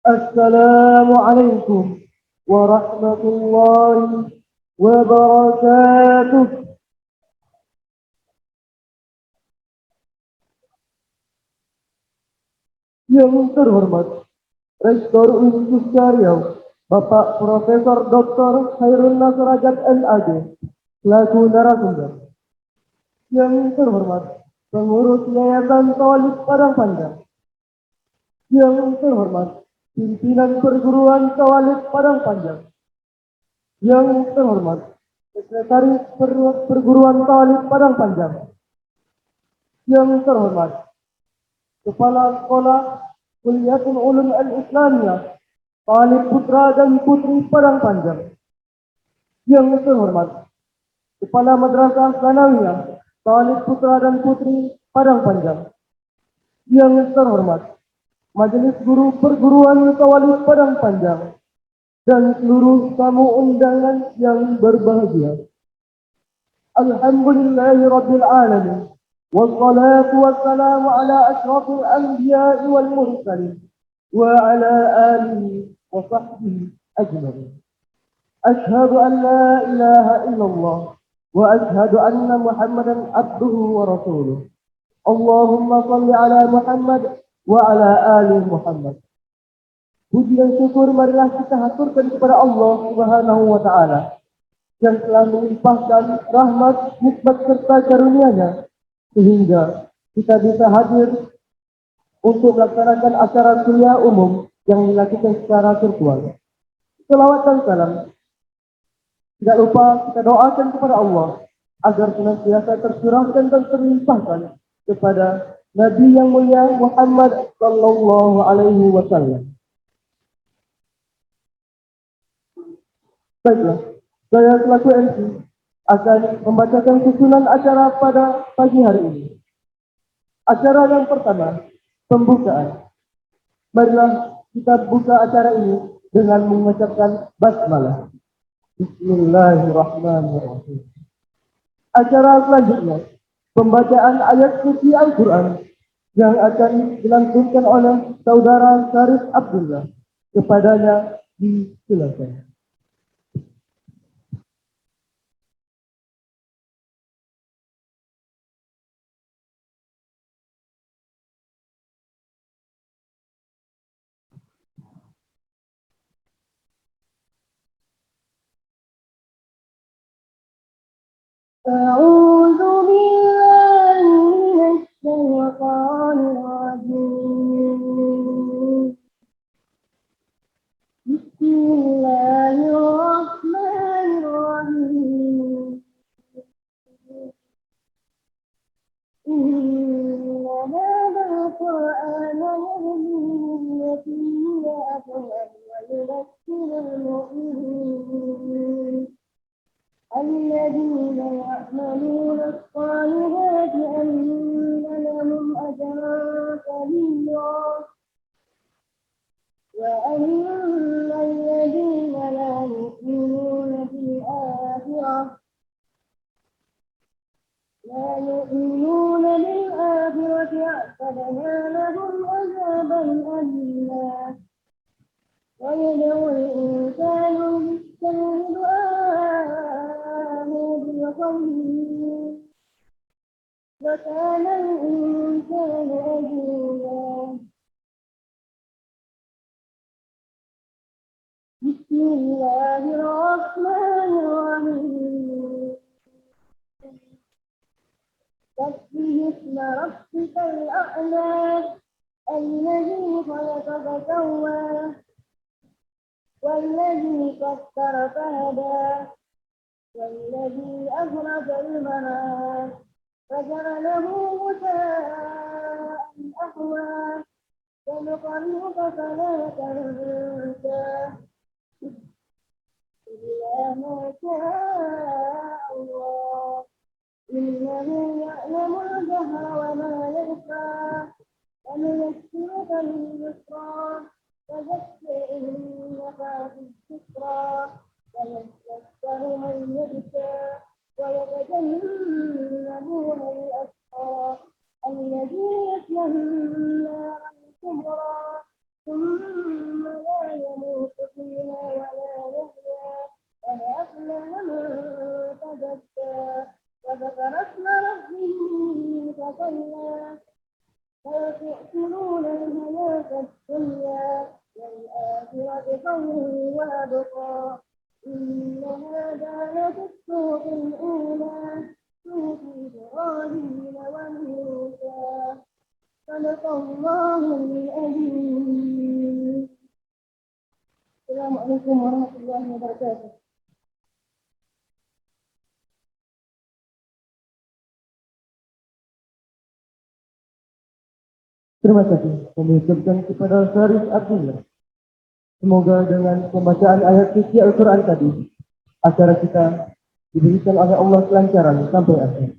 Assalamualaikum warahmatullahi wabarakatuh. Yang terhormat Rektor Universitas Riau, Bapak Profesor Dr. Khairul Nasrajat MAG, selaku narasumber. Yang terhormat Pengurus Yayasan Tawalif Padang Panjang. Yang terhormat Pimpinan Perguruan Tawalif Padang Panjang. Yang terhormat Sekretaris Perguruan Tawalif Padang Panjang. Yang terhormat Kepala Sekolah Kuliatul Ulum Al-Islamiyah Talib Putra dan Putri Padang Panjang. Yang terhormat Kepala Madrasah Sanawiyah Talib Putra dan Putri Padang Panjang. Yang terhormat Majelis Guru Perguruan Tawalif Padang Panjang dan seluruh tamu undangan yang berbahagia. Alhamdulillahirabbil alamin. والصلاة والسلام على أشرف الأنبياء والمرسلين وعلى آله وصحبه أجمعين. أشهد أن لا إله إلا الله وأشهد أن محمدا عبده ورسوله. اللهم صل على محمد وعلى آل محمد. Puji dan syukur marilah kita haturkan kepada Allah Subhanahu wa Ta'ala yang telah melimpahkan rahmat, nikmat serta karunia-Nya sehingga kita bisa hadir untuk melaksanakan acara kuliah umum yang dilakukan secara virtual. Selawat dan salam tidak lupa kita doakan kepada Allah agar senantiasa tercurahkan dan terlimpahkan kepada Nabi yang mulia Muhammad sallallahu alaihi wasallam. Baiklah, saya selaku MC akan membacakan susunan acara pada pagi hari ini. Acara yang pertama, pembukaan. Marilah kita buka acara ini dengan mengucapkan basmalah. Bismillahirrahmanirrahim. Acara selanjutnya, pembacaan ayat suci Al-Quran yang akan dilangsungkan oleh Saudara Syarif Abdullah. Kepadanya disilakan. أعوذ بالله من الشيطان الرجيم. بسم الله الرحمن الرحيم. إن هذا القرآن يهدي للتي هي أقوم ويذكر المؤمنين الذين يعملون الصالحات أن لهم أجرا كبيرا وأن الذين لا يؤمنون بالآخرة أعتدنا لهم عذابا أليما ويدعو الإنسان بالشر دعاءه بالخير وكان الإنسان عجولا. بسم الله الرحمن الرحيم. سبح اسم ربك الأعلى الذي خلق فسوى والذي قدر فهدى والذي أخرج المرعى فجعله غثاء أحوى سنقرئك فلا تنسى إلا ما شاء الله إنه يعلم الجهر وما يخفى ونيسرك لليسرى فذكر إن نفعت الذكرى سيذكر من يخشى ويتجنبها الأشقى الذي يصلى النار الكبرى ثم الله بل تؤثرون الحياة الدنيا والآخرة خير وأبقى إن هذا لفي الصحف الأولى صحف إبراهيم وموسى صدق الله العظيم. Assalamualaikum warahmatullahi wabarakatuh. Terima kasih kami ucapkan kepada Syarif Abdullah. Semoga dengan pembacaan ayat suci Al-Quran tadi, acara kita diberikan oleh Allah kelancaran sampai akhir.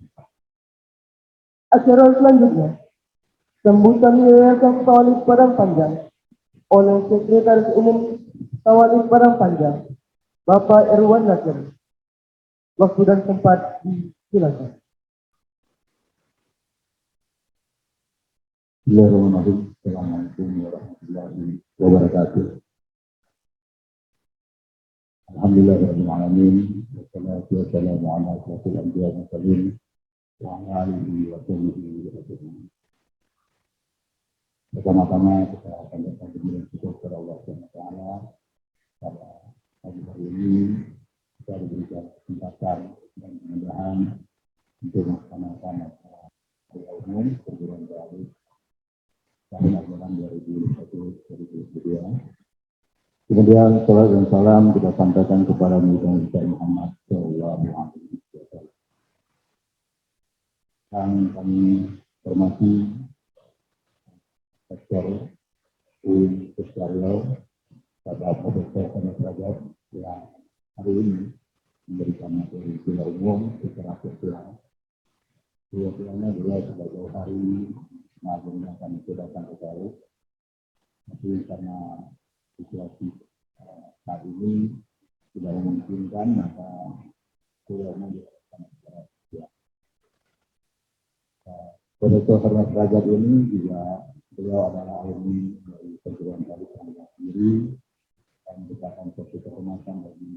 Acara selanjutnya, sambutan Yayasan Tawalif Padang Panjang oleh Sekretaris Umum Tawalif Padang Panjang, Bapak Erwan Nasir. Waktu dan tempat disilakan. Bismillahirrahmanirrahim. Assalamualaikum warahmatullahi wabarakatuh. Alhamdulillahirabbil alamin. Wassalatu wassalamu ala asyrofil anbiya'i wal mursalin wa ala alihi wa sahbihi ajmain. Pertama-tama kita akan bersyukur kepada Allah Subhanahu wa taala pada pagi hari ini kita diberikan kesempatan dan kemudahan untuk melaksanakan acara umum perguruan tinggi tahun ajaran 2021-2022. Kemudian salam dan salam kita sampaikan kepada Nabi Muhammad Sallallahu Alaihi Wasallam. Yang kami hormati Dr. Uin Kusaryo, Bapak Profesor Kenneth Rajab yang hari ini memberikan materi kuliah umum secara virtual. Kuliahnya adalah sebagai hari maklumnya kami sudah akan ketahui, tapi karena situasi saat ini tidak memungkinkan, maka kuliahnya dilakukan secara virtual. Profesor Kenneth Rajab ini juga beliau adalah alumni dari perguruan tinggi Padang sendiri dan merupakan suatu kehormatan bagi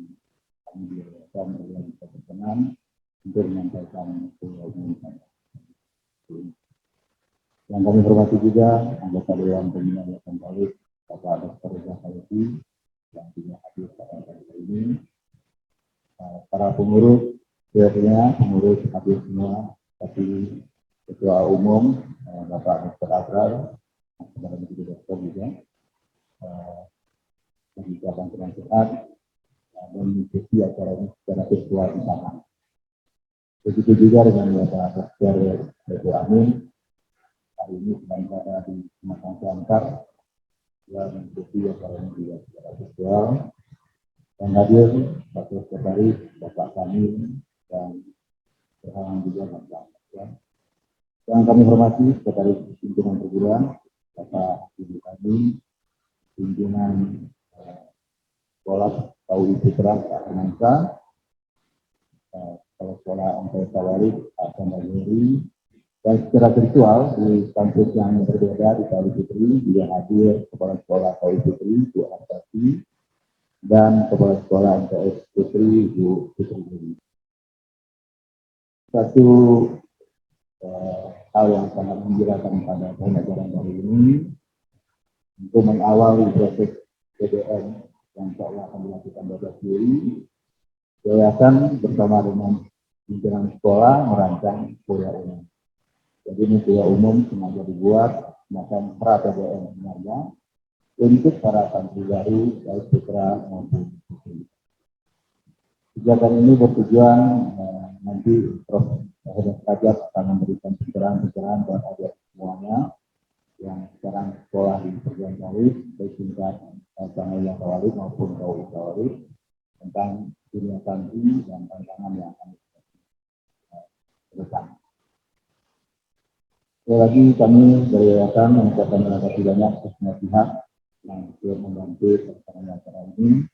kami di yayasan yang bisa berkenan untuk menyampaikan kuliah umum pada yang kami hormati juga anggota Dewan Pembina Yayasan Tawalif, Bapak Dr. Reza Khalifi yang juga hadir pada hari ini. Para pengurus, pengurus hadir semua, tapi Ketua Umum Bapak Dr. Abrar, kepada Menteri Dokter juga, dan ucapan terima sehat dan mengikuti acara ini secara virtual di sana. Begitu juga dengan Bapak Dr. Dr. Amin. Hari ini sedang berada di Sematang Siantar yang mengikuti acara ini juga secara virtual. Dan hadir Bapak Sekretaris, Bapak kami dan berhalang juga Bapak. Yang kami hormati Sekretaris Pimpinan Perguruan, Bapak Ibu kami, Pimpinan Sekolah Tauhid Putra Pak Ananta, Kepala Sekolah Angkatan Tawalif Pak Sandari, dan secara virtual di kampus yang berbeda di Tauhid Putri juga hadir Kepala Sekolah Tauhid Putri Bu Artasi dan Kepala Sekolah MTS Putri Bu Putri. Satu hal yang sangat menggembirakan pada tahun ajaran baru ini untuk mengawali proses PDN yang insya Allah akan dilakukan 12 Juli, yayasan bersama dengan pimpinan sekolah merancang kuliah umum. Jadi ini kuliah umum sengaja dibuat semacam pra PDN sebenarnya untuk para santri baru baik putra maupun putri. Kegiatan ini bertujuan nanti Prof. Rajab akan memberikan pencerahan-pencerahan buat adik semuanya yang sekarang sekolah di perguruan tinggi baik tingkat Sanawiyah Tawalif maupun Tauhid Tawalif tentang dunia santri dan tantangan yang akan depan. Sekali lagi kami dari yayasan mengucapkan terima kasih banyak kepada semua pihak yang turut membantu pelaksanaan acara ini.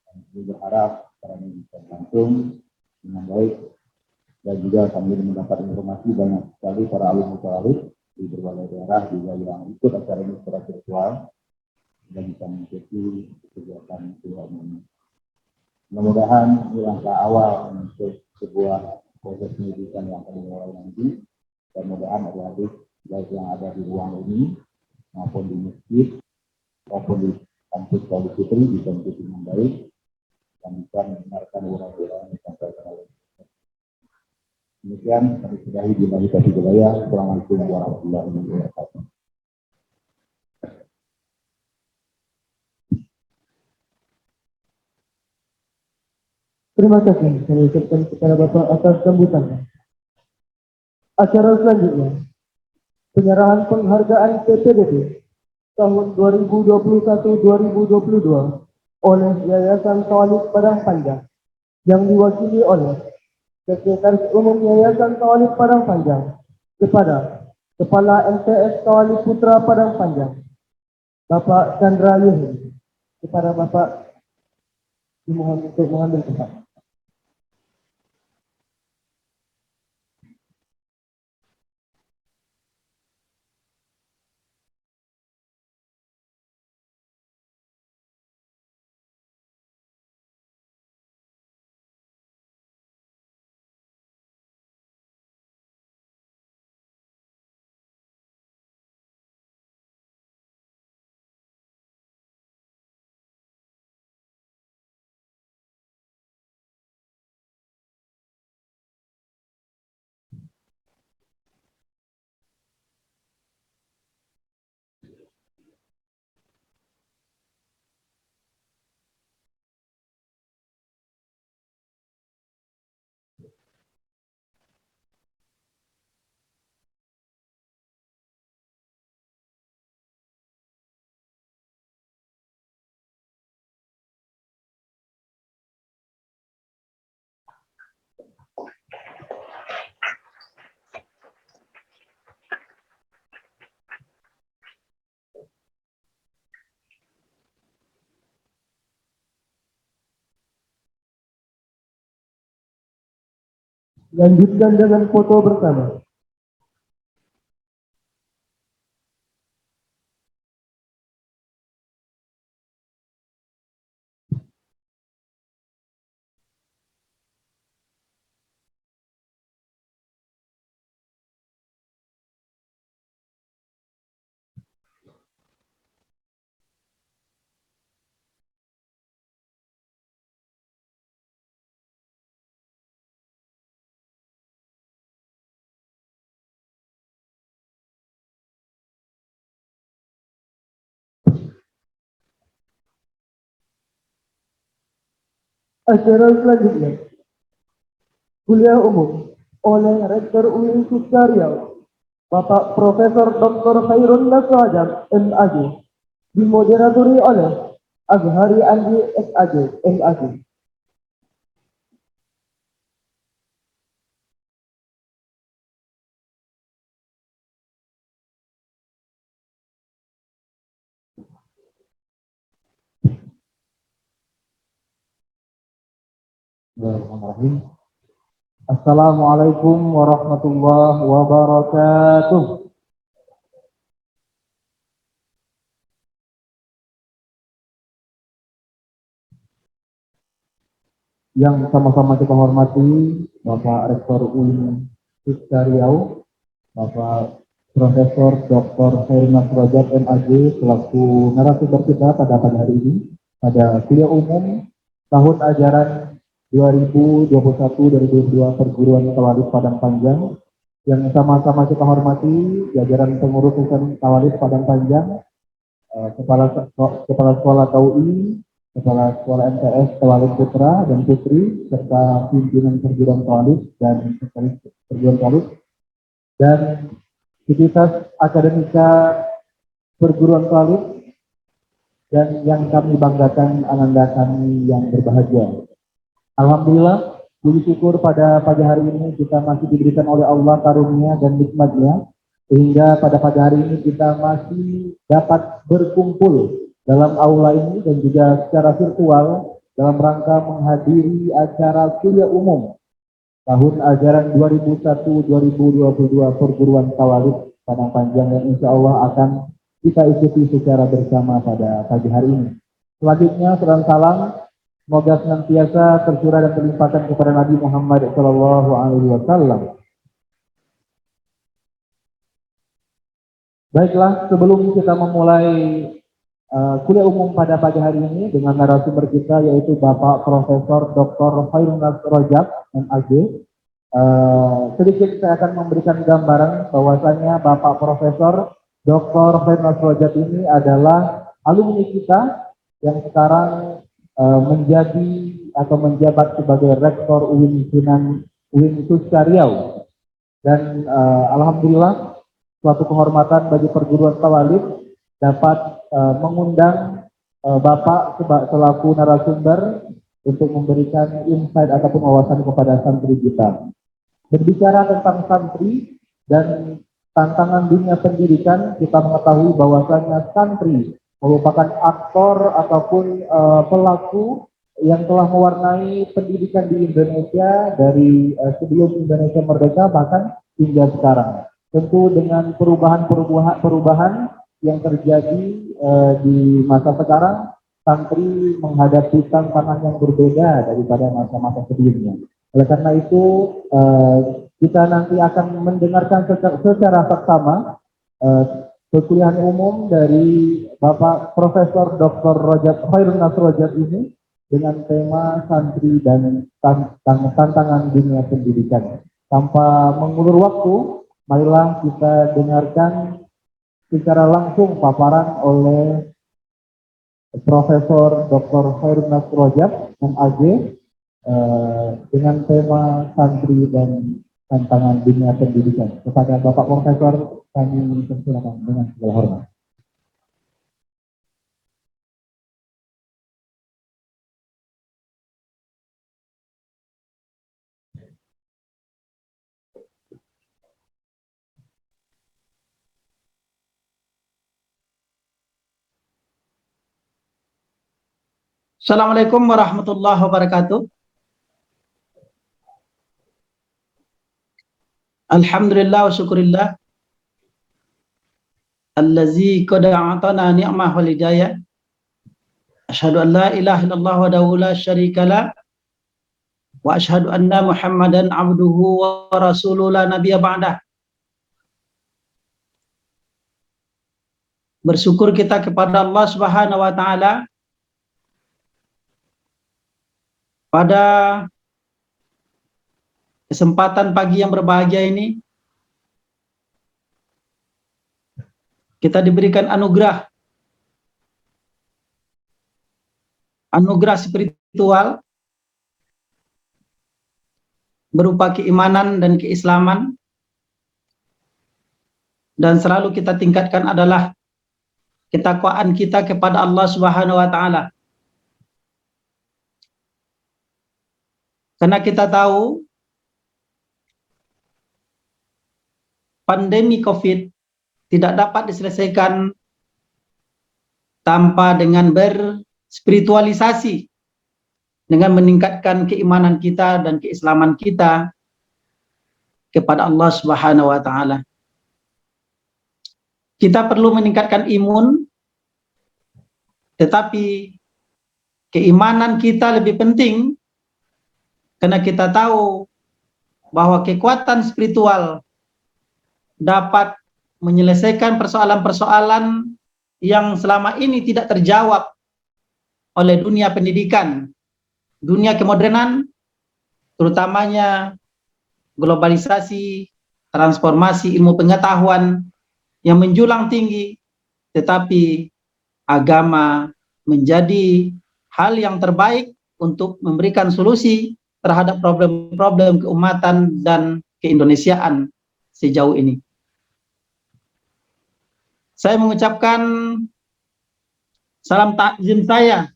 Dan kami berharap acara ini bisa berlangsung dengan baik. Dan juga kami mendapat informasi banyak sekali para alumni Tawalif di berbagai daerah juga yang ikut acara ini secara virtual dan bisa mengikuti kegiatan kuliah umum. Mudah-mudahan ini langkah awal untuk sebuah proses pendidikan yang akan dimulai nanti Dan mudah-mudahan adik-adik baik yang ada di ruang ini maupun di masjid maupun di kampus Paulus Fitri bisa mengikuti dengan baik dan bisa mendengarkan uraian yang disampaikan oleh demikian kami sudahi di Majlis Budaya. Assalamualaikum warahmatullahi wabarakatuh. Terima kasih kami ucapkan kepada Bapak atas sambutannya. Acara selanjutnya, penyerahan penghargaan PPDB tahun 2021-2022 oleh Yayasan Tauhid Padang Panjang yang diwakili oleh Sekretaris Umum Yayasan Tauhid Padang Panjang kepada Kepala MTS Tauhid Putra Padang Panjang, Bapak Chandra Yuhi. Kepada Bapak dimohon untuk mengambil tempat. Lanjutkan dengan foto bersama. Acara selanjutnya, kuliah umum oleh Rektor Universitas Riau, Bapak Profesor Dr. Khairun Nasrajab, MAG, dimoderatori oleh Azhari Andi, SAG, MAG. Bismillahirrahmanirrahim. Assalamualaikum warahmatullahi wabarakatuh. Yang sama-sama kita hormati Bapak Rektor Universitas Riau, Bapak Profesor Dr. Khairun Nasrajab, MAG, selaku narasumber kita pada pagi hari ini pada kuliah umum tahun ajaran 2021-2022 Perguruan Tauhid Padang Panjang. Yang sama-sama kita hormati jajaran pengurus Tauhid Padang Panjang, Kepala Sekolah TAUI, Kepala Sekolah MTS Tauhid Putra dan Putri, serta pimpinan Perguruan Tauhid dan Sekretaris Perguruan Tauhid, dan aktivitas akademika perguruan Tauhid, dan yang kami banggakan ananda kami yang berbahagia. Alhamdulillah, puji syukur pada pagi hari ini kita masih diberikan oleh Allah karunia dan nikmatnya, sehingga pada pagi hari ini kita masih dapat berkumpul dalam aula ini dan juga secara virtual dalam rangka menghadiri acara kuliah umum tahun ajaran 2001-2022 Perguruan Tauhid Padang Panjang yang insya Allah akan kita ikuti secara bersama pada pagi hari ini. Selanjutnya, salam. Semoga senantiasa tercurah dan terlimpahkan kepada Nabi Muhammad SAW. Baiklah, sebelum kita memulai kuliah umum pada pagi hari ini dengan narasumber kita yaitu Bapak Profesor Dr. Khairunnas Rojab, MAG. Sedikit saya akan memberikan gambaran bahwasanya Bapak Profesor Dr. Khairunnas Rojab ini adalah alumni kita yang sekarang menjadi atau menjabat sebagai Rektor UIN Susca Riau. Dan alhamdulillah suatu kehormatan bagi perguruan Tawalib dapat mengundang Bapak selaku narasumber untuk memberikan insight ataupun wawasan kepada santri kita. Berbicara tentang santri dan tantangan dunia pendidikan, kita mengetahui bahwasanya santri merupakan aktor ataupun pelaku yang telah mewarnai pendidikan di Indonesia dari sebelum Indonesia merdeka bahkan hingga sekarang. Tentu dengan perubahan yang terjadi di masa sekarang, santri menghadapi tantangan yang berbeda daripada masa-masa sebelumnya. Oleh karena itu, kita nanti akan mendengarkan secara seksama perkuliahan umum dari Bapak Profesor Dr. Khairunnas Rojab ini dengan tema santri dan tantangan dunia pendidikan. Tanpa mengulur waktu, marilah kita dengarkan secara langsung paparan oleh Profesor Dr. Khairunnas Rojab, MAG, dengan tema santri dan tantangan dunia pendidikan. Kepada Bapak Profesor, kami persilakan dengan segala hormat. Assalamualaikum warahmatullahi wabarakatuh. Alhamdulillah wa syukurillah allazi qad a'tana ni'mah wal hidayah. Asyhadu an la ilaha illallah wahdahu la syarikalah wa asyhadu anna Muhammadan abduhu wa rasuluhu la nabiyya ba'dah. Bersyukur kita kepada Allah Subhanahu wa taala pada kesempatan pagi yang berbahagia ini. Kita diberikan anugerah spiritual berupa keimanan dan keislaman, dan selalu kita tingkatkan adalah ketakwaan kita kepada Allah Subhanahu wa taala. Karena kita tahu pandemi COVID tidak dapat diselesaikan tanpa dengan berspiritualisasi, dengan meningkatkan keimanan kita dan keislaman kita kepada Allah Subhanahu wa taala. Kita perlu meningkatkan imun, tetapi keimanan kita lebih penting karena kita tahu bahwa kekuatan spiritual dapat menyelesaikan persoalan-persoalan yang selama ini tidak terjawab oleh dunia pendidikan, dunia kemodernan, terutamanya globalisasi, transformasi ilmu pengetahuan yang menjulang tinggi, tetapi agama menjadi hal yang terbaik untuk memberikan solusi terhadap problem-problem keumatan dan keindonesiaan sejauh ini. Saya mengucapkan salam takzim saya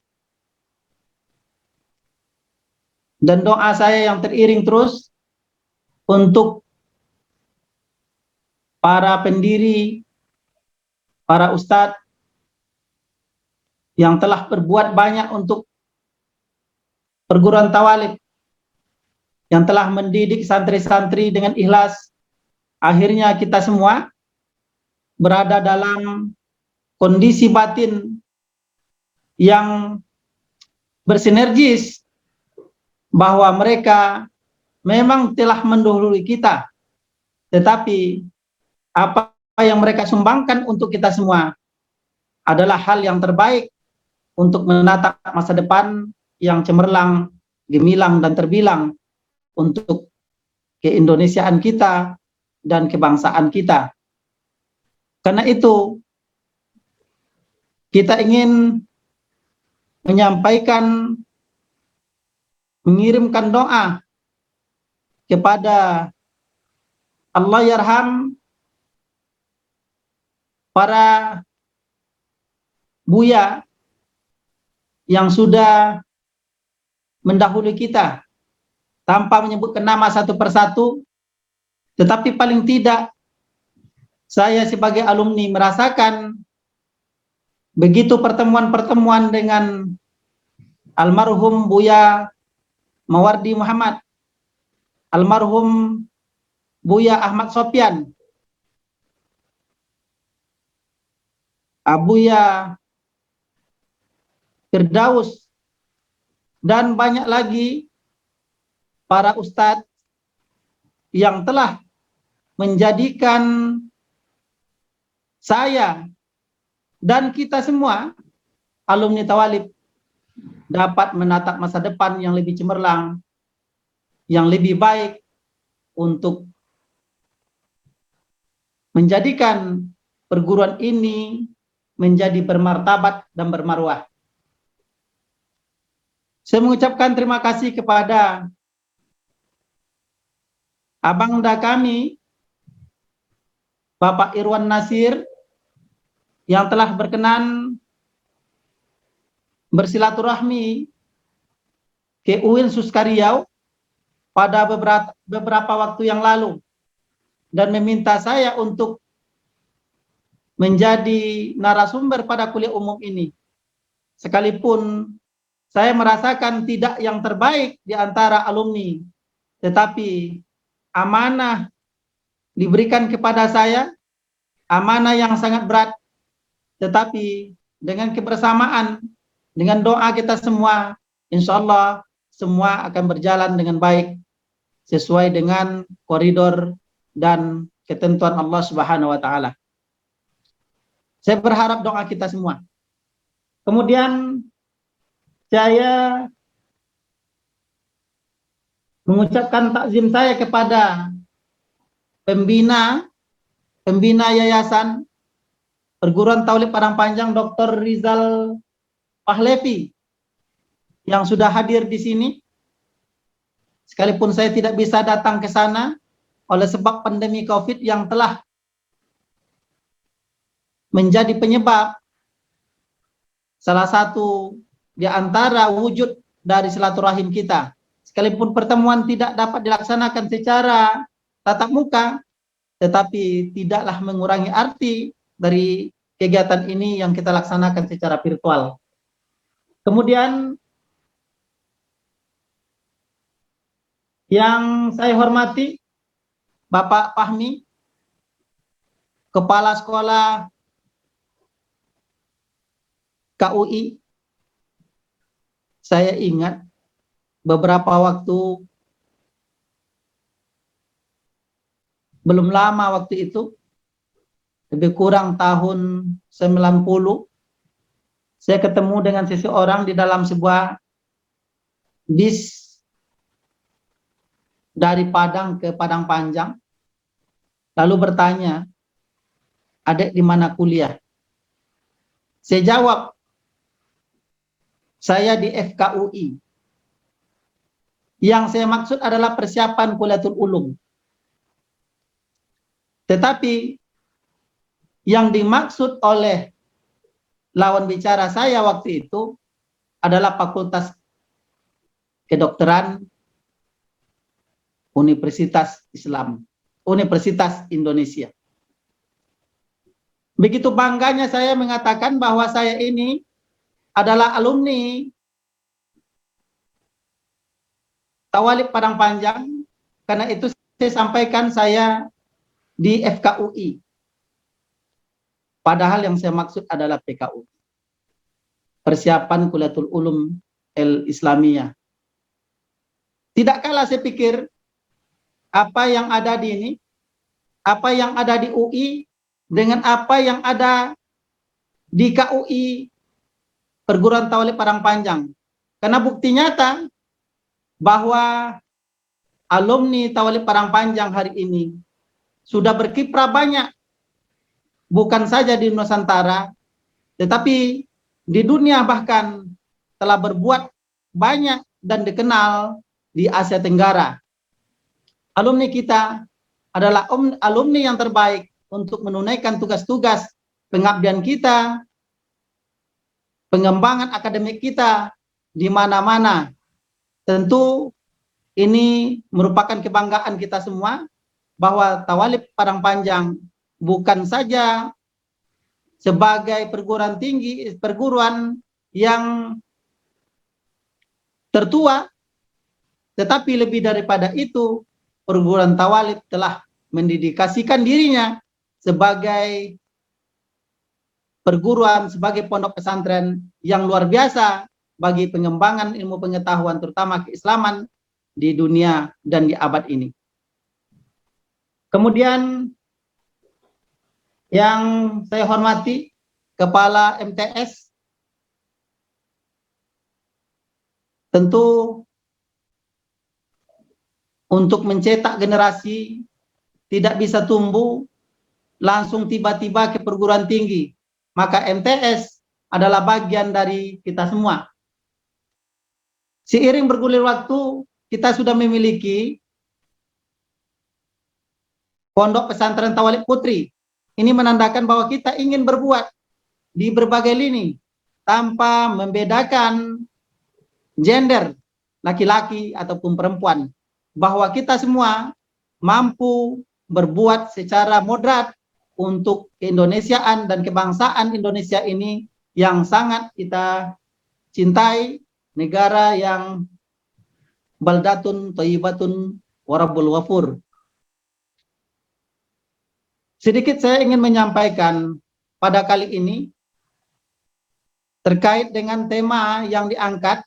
dan doa saya yang teriring terus untuk para pendiri, para ustadz yang telah berbuat banyak untuk perguruan Tawalib, yang telah mendidik santri-santri dengan ikhlas. Akhirnya kita semua berada dalam kondisi batin yang bersinergis, bahwa mereka memang telah mendahului kita, tetapi apa yang mereka sumbangkan untuk kita semua adalah hal yang terbaik untuk menatap masa depan yang cemerlang, gemilang, dan terbilang untuk keindonesiaan kita dan kebangsaan kita. Karena itu, kita ingin menyampaikan, mengirimkan doa kepada Allah yarham para buya yang sudah mendahului kita tanpa menyebutkan nama satu persatu, tetapi paling tidak saya sebagai alumni merasakan begitu pertemuan-pertemuan dengan almarhum Buya Mawardi Muhammad, almarhum Buya Ahmad Sopyan, Buya Firdaus, dan banyak lagi para ustadz yang telah menjadikan saya dan kita semua alumni Tawalib dapat menatap masa depan yang lebih cemerlang, yang lebih baik untuk menjadikan perguruan ini menjadi bermartabat dan bermarwah. Saya mengucapkan terima kasih kepada abangda kami, Bapak Irwan Nasir, yang telah berkenan bersilaturahmi ke UIN Suskariau pada beberapa waktu yang lalu dan meminta saya untuk menjadi narasumber pada kuliah umum ini. Sekalipun saya merasakan tidak yang terbaik di antara alumni, tetapi amanah diberikan kepada saya, amanah yang sangat berat, tetapi dengan kebersamaan, dengan doa kita semua, insya Allah semua akan berjalan dengan baik sesuai dengan koridor dan ketentuan Allah Subhanahu wa Ta'ala. Saya berharap doa kita semua. Kemudian saya mengucapkan takzim saya kepada pembina Yayasan Perguruan Tauhid Padang Panjang, Dr. Rizal Pahlevi, yang sudah hadir di sini. Sekalipun saya tidak bisa datang ke sana oleh sebab pandemi COVID yang telah menjadi penyebab salah satu di antara wujud dari silaturahim kita. Sekalipun pertemuan tidak dapat dilaksanakan secara tatap muka, tetapi tidaklah mengurangi arti dari kegiatan ini yang kita laksanakan secara virtual. Kemudian yang saya hormati Bapak Fahmi, Kepala Sekolah KUI, saya ingat beberapa waktu belum lama waktu itu, lebih kurang tahun 90, saya ketemu dengan seseorang di dalam sebuah bis dari Padang ke Padang Panjang, lalu bertanya, "Adek di mana kuliah?" Saya jawab, "Saya di FKUI." Yang saya maksud adalah persiapan Kuliatul Ulum. Tetapi yang dimaksud oleh lawan bicara saya waktu itu adalah Fakultas Kedokteran Universitas Islam, Universitas Indonesia. Begitu bangganya saya mengatakan bahwa saya ini adalah alumni Tawalib Padang Panjang, karena itu saya sampaikan saya di FKUI. Padahal yang saya maksud adalah PKU. Persiapan Kuliatul Ulum Islamiyah. Tidak kalah saya pikir apa yang ada di ini, apa yang ada di UI dengan apa yang ada di KUI Perguruan Tauhid Padang Panjang. Karena bukti nyata bahwa alumni Tauhid Padang Panjang hari ini sudah berkiprah banyak, bukan saja di Nusantara, tetapi di dunia, bahkan telah berbuat banyak dan dikenal di Asia Tenggara. Alumni kita adalah alumni yang terbaik untuk menunaikan tugas-tugas pengabdian kita, pengembangan akademik kita di mana-mana. Tentu ini merupakan kebanggaan kita semua bahwa Tawalib Padang Panjang bukan saja sebagai perguruan yang tertua, tetapi lebih daripada itu, perguruan Tawalib telah mendedikasikan dirinya sebagai perguruan, sebagai pondok pesantren yang luar biasa bagi pengembangan ilmu pengetahuan, terutama keislaman di dunia dan di abad ini. Kemudian yang saya hormati Kepala MTS, tentu untuk mencetak generasi tidak bisa tumbuh langsung tiba-tiba ke perguruan tinggi, maka MTS adalah bagian dari kita semua. Seiring bergulir waktu, kita sudah memiliki Pondok Pesantren Tawalib Putri. Ini menandakan bahwa kita ingin berbuat di berbagai lini tanpa membedakan gender, laki-laki ataupun perempuan, bahwa kita semua mampu berbuat secara moderat untuk keindonesiaan dan kebangsaan Indonesia ini yang sangat kita cintai, negara yang baldatun thayyibatun warabbul ghafur. Sedikit saya ingin menyampaikan pada kali ini terkait dengan tema yang diangkat,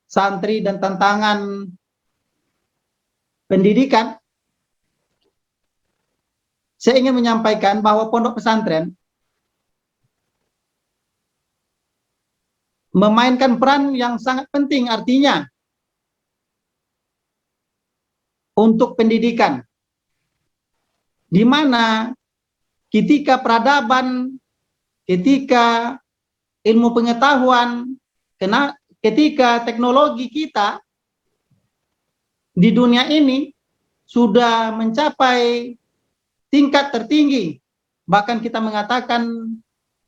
santri dan tantangan pendidikan. Saya ingin menyampaikan bahwa pondok pesantren memainkan peran yang sangat penting, artinya untuk pendidikan, di mana ketika peradaban, ketika ilmu pengetahuan, ketika teknologi kita di dunia ini sudah mencapai tingkat tertinggi, bahkan kita mengatakan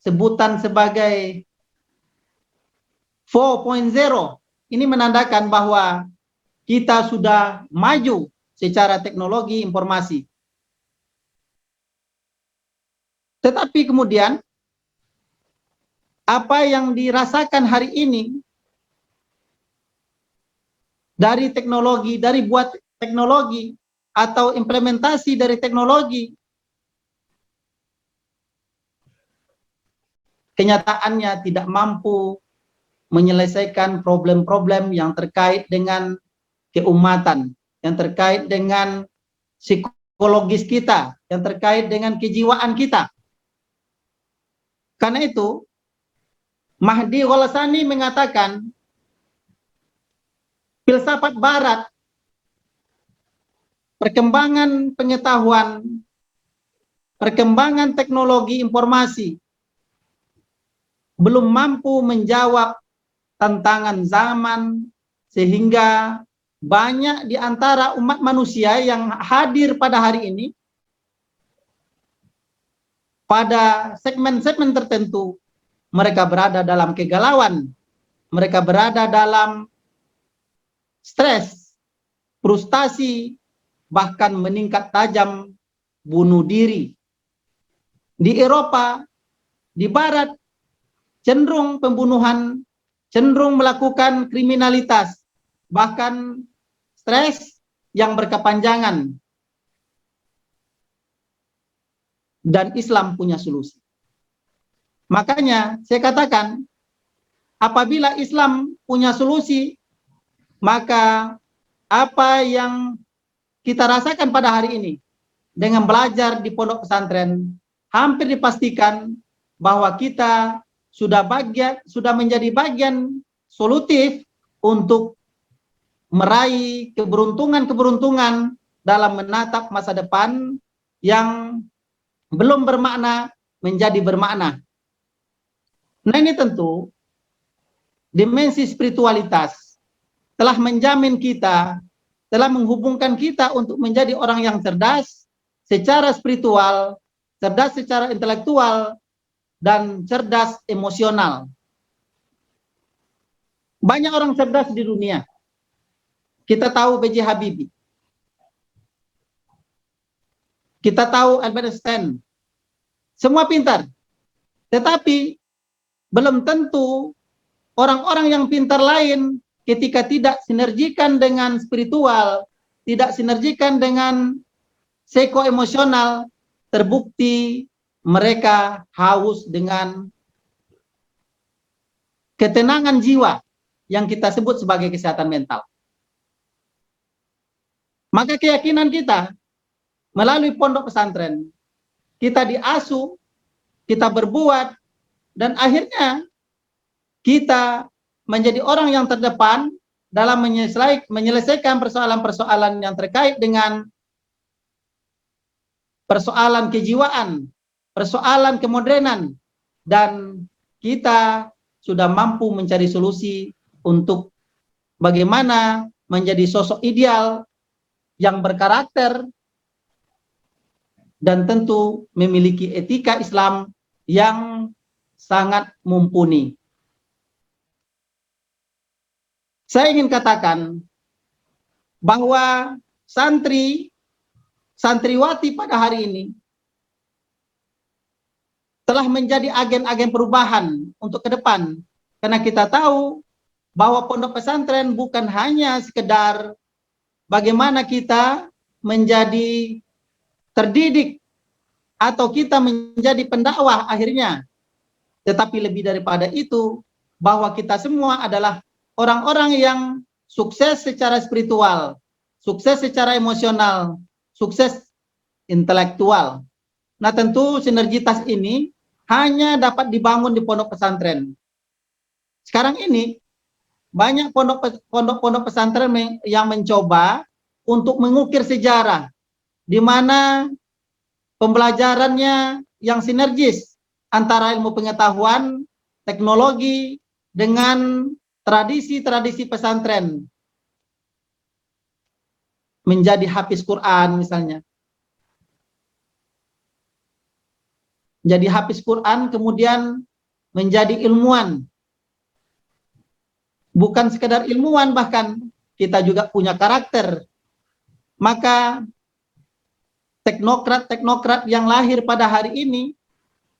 sebutan sebagai 4.0, ini menandakan bahwa kita sudah maju secara teknologi informasi. Tetapi kemudian apa yang dirasakan hari ini dari teknologi, dari buat teknologi atau implementasi dari teknologi, kenyataannya tidak mampu menyelesaikan problem-problem yang terkait dengan keumatan, yang terkait dengan psikologis kita, yang terkait dengan kejiwaan kita. Karena itu, Mahdi Gholasani mengatakan, filsafat barat, perkembangan pengetahuan, perkembangan teknologi informasi, belum mampu menjawab tantangan zaman, sehingga banyak di antara umat manusia yang hadir pada hari ini, pada segmen-segmen tertentu, mereka berada dalam kegalauan, mereka berada dalam stres, frustasi, bahkan meningkat tajam bunuh diri. Di Eropa, di Barat, cenderung pembunuhan, cenderung melakukan kriminalitas, bahkan stres yang berkepanjangan. Dan Islam punya solusi. Makanya saya katakan, apabila Islam punya solusi, maka apa yang kita rasakan pada hari ini, dengan belajar di pondok pesantren, hampir dipastikan bahwa kita sudah menjadi bagian solutif untuk meraih keberuntungan-keberuntungan dalam menatap masa depan yang belum bermakna menjadi bermakna. Nah, ini tentu dimensi spiritualitas telah menjamin kita, telah menghubungkan kita untuk menjadi orang yang cerdas secara spiritual, cerdas secara intelektual, dan cerdas emosional. Banyak orang cerdas di dunia. Kita tahu B.J. Habibie. Kita tahu Albert Einstein. Semua pintar. Tetapi belum tentu orang-orang yang pintar lain ketika tidak sinergikan dengan spiritual, tidak sinergikan dengan psikoemosional, terbukti mereka haus dengan ketenangan jiwa yang kita sebut sebagai kesehatan mental. Maka keyakinan kita melalui pondok pesantren, kita diasuh, kita berbuat, dan akhirnya kita menjadi orang yang terdepan dalam menyelesaikan persoalan-persoalan yang terkait dengan persoalan kejiwaan, persoalan kemodernan, dan kita sudah mampu mencari solusi untuk bagaimana menjadi sosok ideal yang berkarakter dan tentu memiliki etika Islam yang sangat mumpuni. Saya ingin katakan bahwa santriwati pada hari ini telah menjadi agen-agen perubahan untuk ke depan. Karena kita tahu bahwa pondok pesantren bukan hanya sekedar bagaimana kita menjadi terdidik atau kita menjadi pendakwah akhirnya. Tetapi lebih daripada itu, bahwa kita semua adalah orang-orang yang sukses secara spiritual, sukses secara emosional, sukses intelektual. Nah, tentu sinergitas ini hanya dapat dibangun di pondok pesantren. Sekarang ini banyak pondok pesantren yang mencoba untuk mengukir sejarah, di mana pembelajarannya yang sinergis antara ilmu pengetahuan, teknologi, dengan tradisi-tradisi pesantren. Menjadi hafiz Quran misalnya. Jadi hafiz Quran kemudian menjadi ilmuwan. Bukan sekedar ilmuwan, bahkan kita juga punya karakter. Maka teknokrat-teknokrat yang lahir pada hari ini,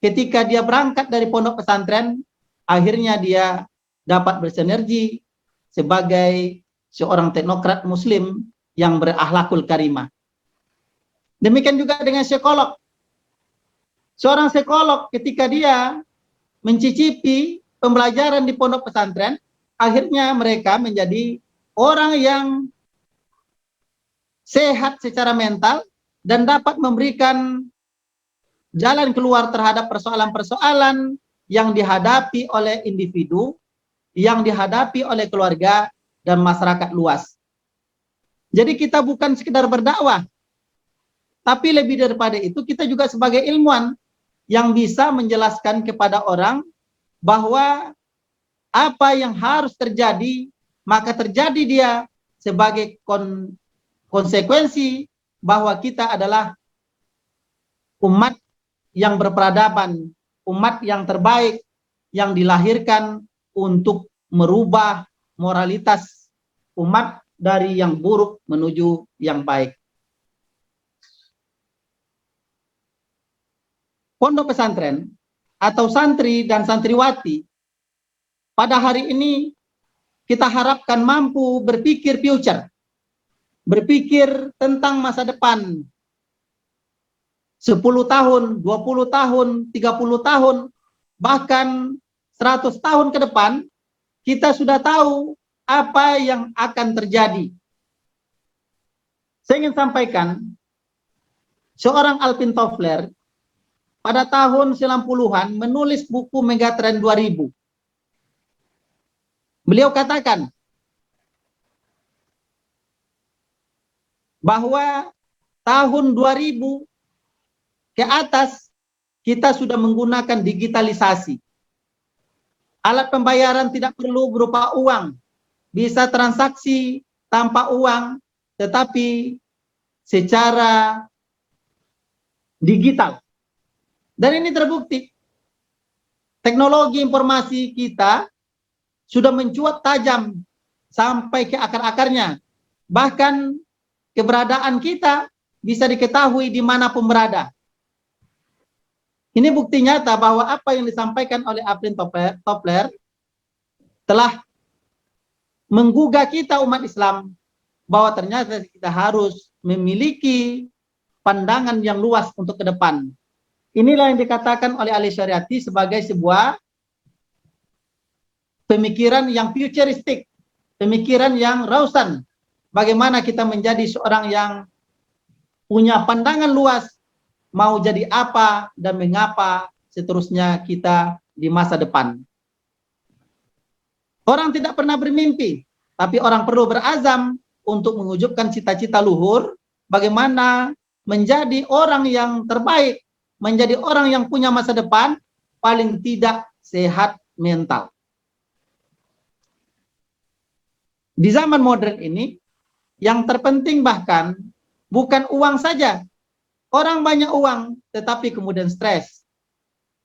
ketika dia berangkat dari pondok pesantren, akhirnya dia dapat bersinergi sebagai seorang teknokrat muslim yang berakhlakul karimah. Demikian juga dengan psikolog. Seorang psikolog ketika dia mencicipi pembelajaran di pondok pesantren, akhirnya mereka menjadi orang yang sehat secara mental dan dapat memberikan jalan keluar terhadap persoalan-persoalan yang dihadapi oleh individu, yang dihadapi oleh keluarga dan masyarakat luas. Jadi kita bukan sekedar berdakwah, tapi lebih daripada itu kita juga sebagai ilmuwan yang bisa menjelaskan kepada orang bahwa apa yang harus terjadi, maka terjadi dia sebagai konsekuensi bahwa kita adalah umat yang berperadaban, umat yang terbaik, yang dilahirkan untuk merubah moralitas umat dari yang buruk menuju yang baik. Pondok pesantren atau santri dan santriwati pada hari ini kita harapkan mampu berpikir future, berpikir tentang masa depan 10 tahun, 20 tahun, 30 tahun, bahkan 100 tahun ke depan, kita sudah tahu apa yang akan terjadi. Saya ingin sampaikan, seorang Alvin Toffler pada tahun 90-an menulis buku Megatrend 2000. Beliau katakan bahwa tahun 2000 ke atas kita sudah menggunakan digitalisasi. Alat pembayaran tidak perlu berupa uang, bisa transaksi tanpa uang, tetapi secara digital. Dan ini terbukti. Teknologi informasi kita sudah mencuat tajam sampai ke akar-akarnya. Bahkan keberadaan kita bisa diketahui dimanapun berada. Ini bukti nyata bahwa apa yang disampaikan oleh Alvin Toffler telah menggugah kita umat Islam bahwa ternyata kita harus memiliki pandangan yang luas untuk ke depan. Inilah yang dikatakan oleh Ali Syariati sebagai sebuah pemikiran yang futuristik, pemikiran yang rausan. Bagaimana kita menjadi seorang yang punya pandangan luas, mau jadi apa dan mengapa seterusnya kita di masa depan. Orang tidak pernah bermimpi, tapi orang perlu berazam untuk mewujudkan cita-cita luhur, bagaimana menjadi orang yang terbaik, menjadi orang yang punya masa depan, paling tidak sehat mental. Di zaman modern ini, yang terpenting bahkan bukan uang saja. Orang banyak uang, tetapi kemudian stres.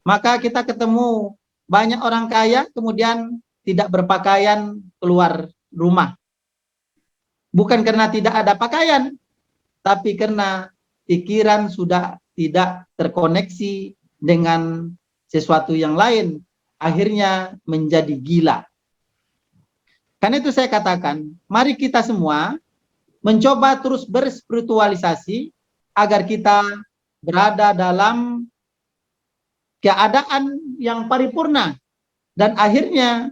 Maka kita ketemu banyak orang kaya, kemudian tidak berpakaian keluar rumah. Bukan karena tidak ada pakaian, tapi karena pikiran sudah tidak terkoneksi dengan sesuatu yang lain, akhirnya menjadi gila. Karena itu saya katakan, mari kita semua mencoba terus berspiritualisasi agar kita berada dalam keadaan yang paripurna dan akhirnya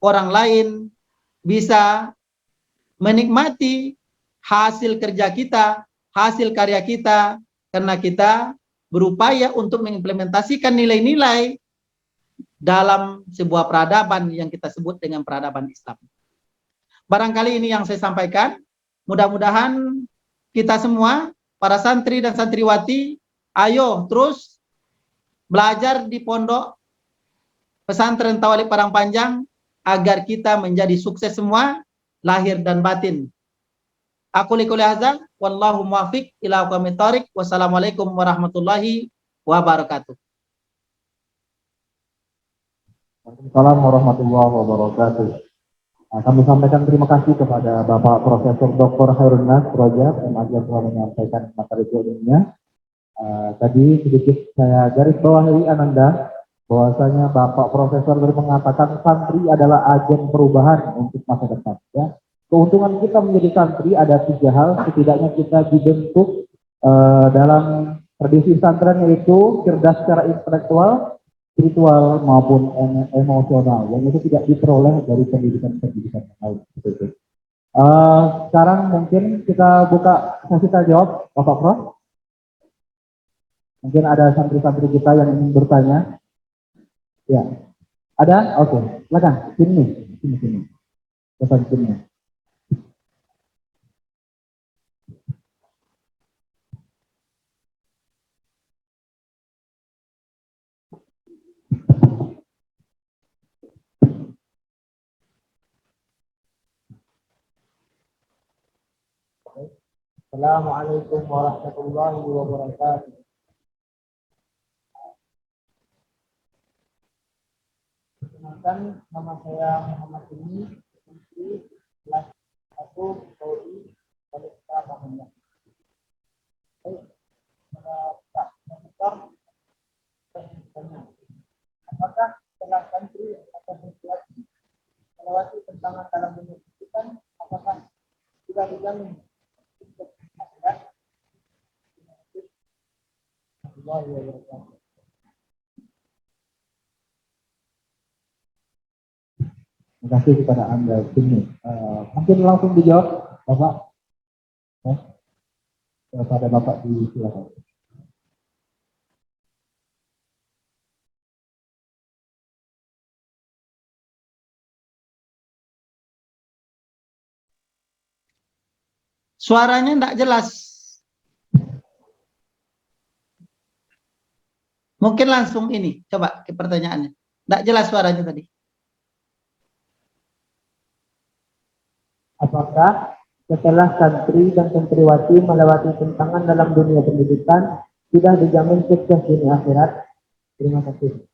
orang lain bisa menikmati hasil kerja kita, hasil karya kita, karena kita berupaya untuk mengimplementasikan nilai-nilai dalam sebuah peradaban yang kita sebut dengan peradaban Islam. Barangkali ini yang saya sampaikan. Mudah-mudahan kita semua, para santri dan santriwati, ayo terus belajar di pondok pesantren Tawalik Parangpanjang agar kita menjadi sukses semua, lahir dan batin. Aku liqul hadza wallahu muwaffiq ila aqwamit thoriq. Wassalamualaikum warahmatullahi wabarakatuh. Assalamualaikum warahmatullahi wabarakatuh. Kami sampaikan terima kasih kepada Bapak Profesor Dr. Khairun Nas Rojab yang telah menyampaikan materi ilmunya. Tadi sedikit saya garis bawahi Ananda bahwasanya Bapak Profesor tadi mengatakan santri adalah agen perubahan untuk masa depan. Ya. Keuntungan kita menjadi santri ada 3 hal, setidaknya kita dibentuk dalam tradisi pesantren yaitu cerdas secara intelektual, spiritual maupun emosional, yang itu tidak diperoleh dari pendidikan-pendidikan yang lain. Sekarang mungkin kita buka sesi tanya jawab, Bapak Prof. Mungkin ada santri-santri kita yang ingin bertanya. Ya, ada? Oke, silakan. Sini. Pesan sini. Assalamualaikum warahmatullahi wabarakatuh. Perkenalkan, nama saya Muhammad Ini, di kelas 1 POI Balita Bahaya. Baik, Pak Profesor, apakah setelah santri atau siswati melewati tentangan dalam pendidikan, apakah sudah dijamin untuk masyarakat? Terima kasih kepada Anda sini. Mungkin langsung dijawab, Bapak. Kepada Bapak di silakan. Suaranya tidak jelas. Mungkin langsung ini, coba ke pertanyaannya. Tidak jelas suaranya tadi. Apakah setelah santri dan santriwati melewati tantangan dalam dunia pendidikan, sudah dijamin sukses dunia akhirat? Terima kasih.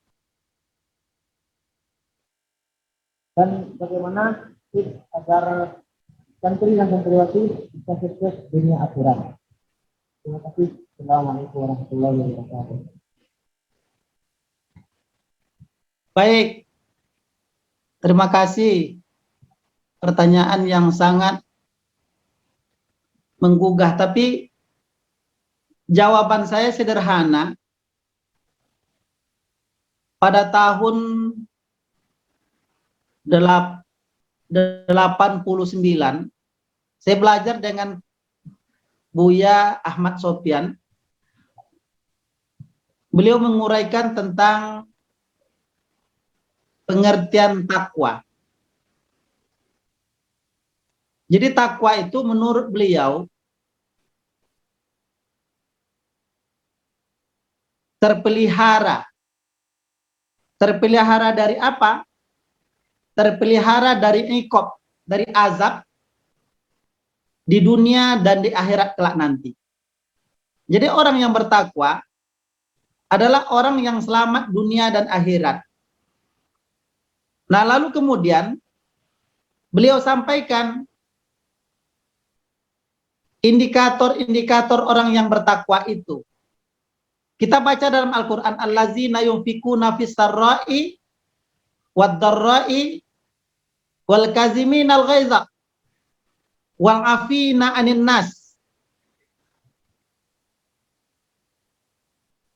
Dan bagaimana tips agar santri dan santriwati bisa sukses dunia akhirat? Terima kasih. Assalamualaikum warahmatullahi wabarakatuh. Baik. Terima kasih. Pertanyaan yang sangat menggugah, tapi jawaban saya sederhana. Pada tahun 89, saya belajar dengan Buya Ahmad Sofyan. Beliau menguraikan tentang pengertian takwa. Jadi takwa itu menurut beliau terpelihara. Terpelihara dari apa? Terpelihara dari iqab, dari azab di dunia dan di akhirat kelak nanti. Jadi orang yang bertakwa adalah orang yang selamat dunia dan akhirat. Nah, lalu kemudian beliau sampaikan indikator-indikator orang yang bertakwa itu. Kita baca dalam Al-Quran, allazina yunfikuna fis sarra'i wad dharra'i wal kaziminal ghaiza wal afina 'anil nas.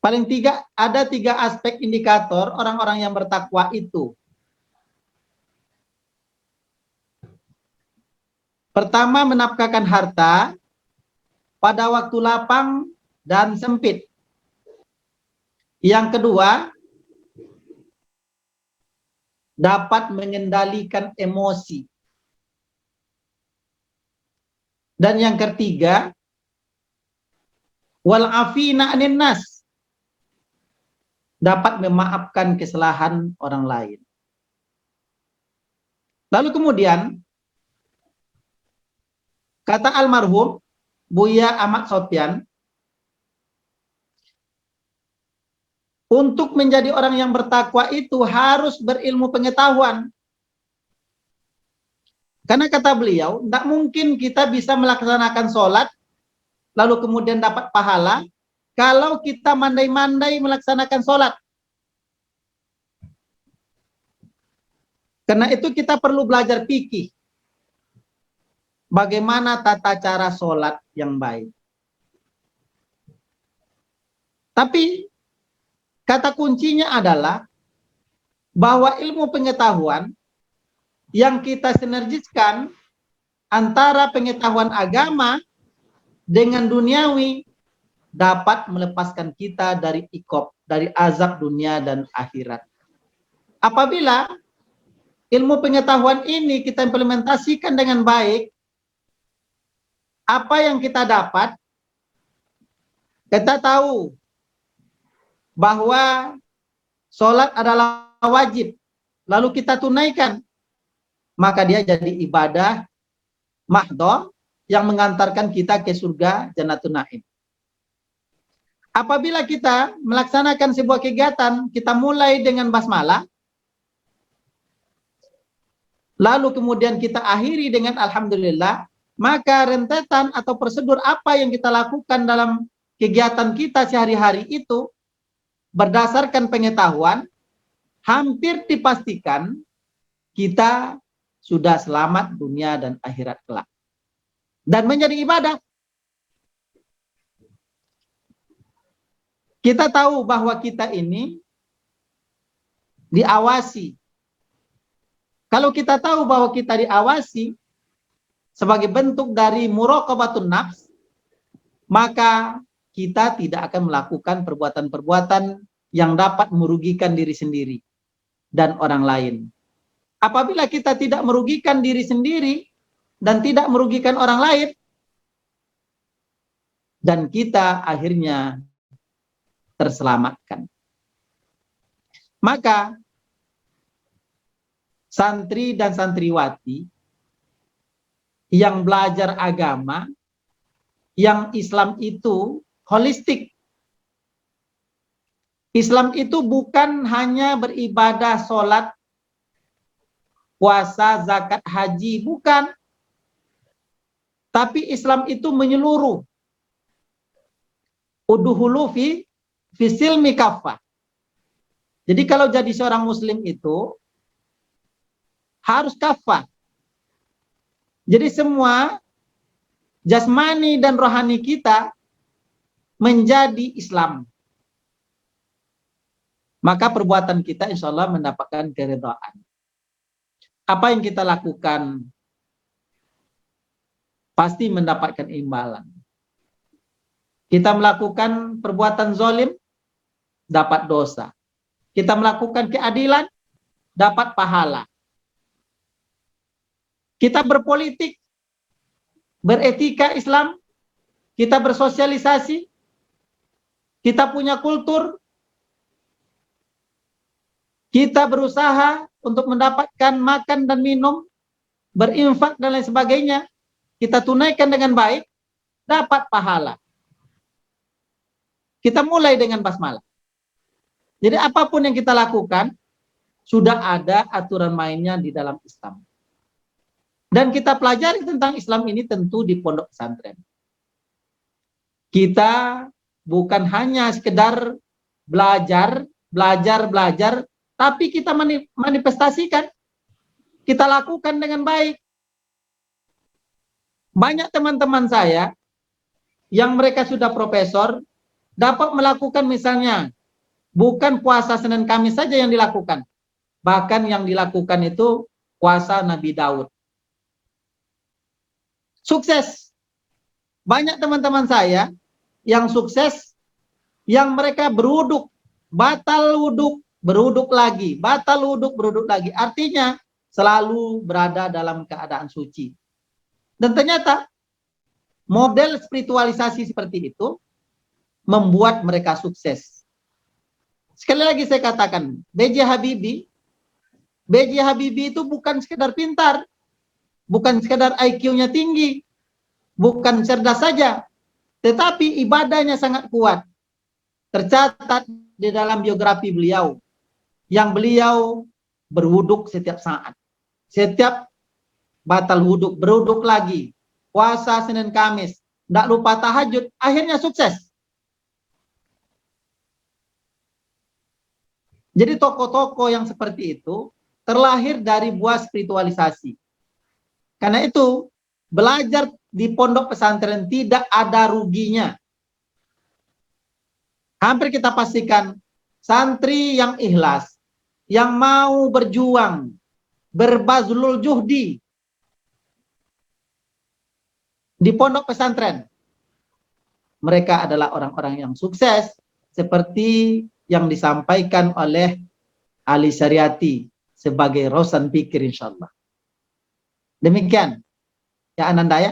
Ada tiga aspek indikator orang-orang yang bertakwa itu. Pertama, menafkahkan harta pada waktu lapang dan sempit. Yang kedua, dapat mengendalikan emosi. Dan yang ketiga, wal afina 'anil nas, dapat memaafkan kesalahan orang lain. Lalu kemudian kata almarhum Buya Ahmad Sofyan, untuk menjadi orang yang bertakwa itu harus berilmu pengetahuan. Karena kata beliau, tidak mungkin kita bisa melaksanakan sholat, lalu kemudian dapat pahala, kalau kita mandai-mandai melaksanakan sholat. Karena itu kita perlu belajar fikih. Bagaimana tata cara sholat yang baik. Tapi kata kuncinya adalah bahwa ilmu pengetahuan yang kita sinergiskan antara pengetahuan agama dengan duniawi dapat melepaskan kita dari iqab, dari azab dunia dan akhirat. Apabila ilmu pengetahuan ini kita implementasikan dengan baik, apa yang kita dapat? Kita tahu bahwa sholat adalah wajib, lalu kita tunaikan, maka dia jadi ibadah mahdhah yang mengantarkan kita ke surga Jannatun Naim. Apabila kita melaksanakan sebuah kegiatan, kita mulai dengan basmalah, lalu kemudian kita akhiri dengan alhamdulillah, maka rentetan atau prosedur apa yang kita lakukan dalam kegiatan kita sehari-hari itu berdasarkan pengetahuan, hampir dipastikan kita sudah selamat dunia dan akhirat kelak. Dan menjadi ibadah. Kita tahu bahwa kita ini diawasi. Kalau kita tahu bahwa kita diawasi sebagai bentuk dari muraqabatun nafs, maka kita tidak akan melakukan perbuatan-perbuatan yang dapat merugikan diri sendiri dan orang lain. Apabila kita tidak merugikan diri sendiri dan tidak merugikan orang lain, dan kita akhirnya terselamatkan. Maka santri dan santriwati yang belajar agama, yang Islam itu holistik. Islam itu bukan hanya beribadah, sholat, puasa, zakat, haji, bukan. Tapi Islam itu menyeluruh. Uduhulu fi silmi kafah. Jadi kalau jadi seorang muslim itu harus kafah. Jadi semua jasmani dan rohani kita menjadi Islam. Maka perbuatan kita insya Allah mendapatkan keridhaan. Apa yang kita lakukan pasti mendapatkan imbalan. Kita melakukan perbuatan zalim, dapat dosa. Kita melakukan keadilan, dapat pahala. Kita berpolitik, beretika Islam, kita bersosialisasi, kita punya kultur, kita berusaha untuk mendapatkan makan dan minum, berinfak dan lain sebagainya, kita tunaikan dengan baik, dapat pahala. Kita mulai dengan basmalah. Jadi apapun yang kita lakukan, sudah ada aturan mainnya di dalam Islam. Dan kita pelajari tentang Islam ini tentu di pondok pesantren. Kita bukan hanya sekedar belajar, tapi kita manifestasikan. Kita lakukan dengan baik. Banyak teman-teman saya yang mereka sudah profesor, dapat melakukan misalnya, bukan puasa Senin Kamis saja yang dilakukan. Bahkan yang dilakukan itu puasa Nabi Daud. Sukses. Banyak teman-teman saya yang sukses, yang mereka berwuduk, batal wuduk, berwuduk lagi, batal wuduk, berwuduk lagi. Artinya selalu berada dalam keadaan suci. Dan ternyata model spiritualisasi seperti itu membuat mereka sukses. Sekali lagi saya katakan, B.J. Habibie itu bukan sekedar pintar, bukan sekedar IQ-nya tinggi, bukan cerdas saja, tetapi ibadahnya sangat kuat. Tercatat di dalam biografi beliau, yang beliau berwuduk setiap saat. Setiap batal wuduk, berwuduk lagi. Puasa Senin Kamis, tidak lupa tahajud, akhirnya sukses. Jadi tokoh-tokoh yang seperti itu terlahir dari buah spiritualisasi. Karena itu, belajar di pondok pesantren tidak ada ruginya. Hampir kita pastikan, santri yang ikhlas, yang mau berjuang, berbazlul juhdi di pondok pesantren, mereka adalah orang-orang yang sukses, seperti yang disampaikan oleh Ali Syariati sebagai Rosan Pikir insyaallah. Demikian ya Ananda ya.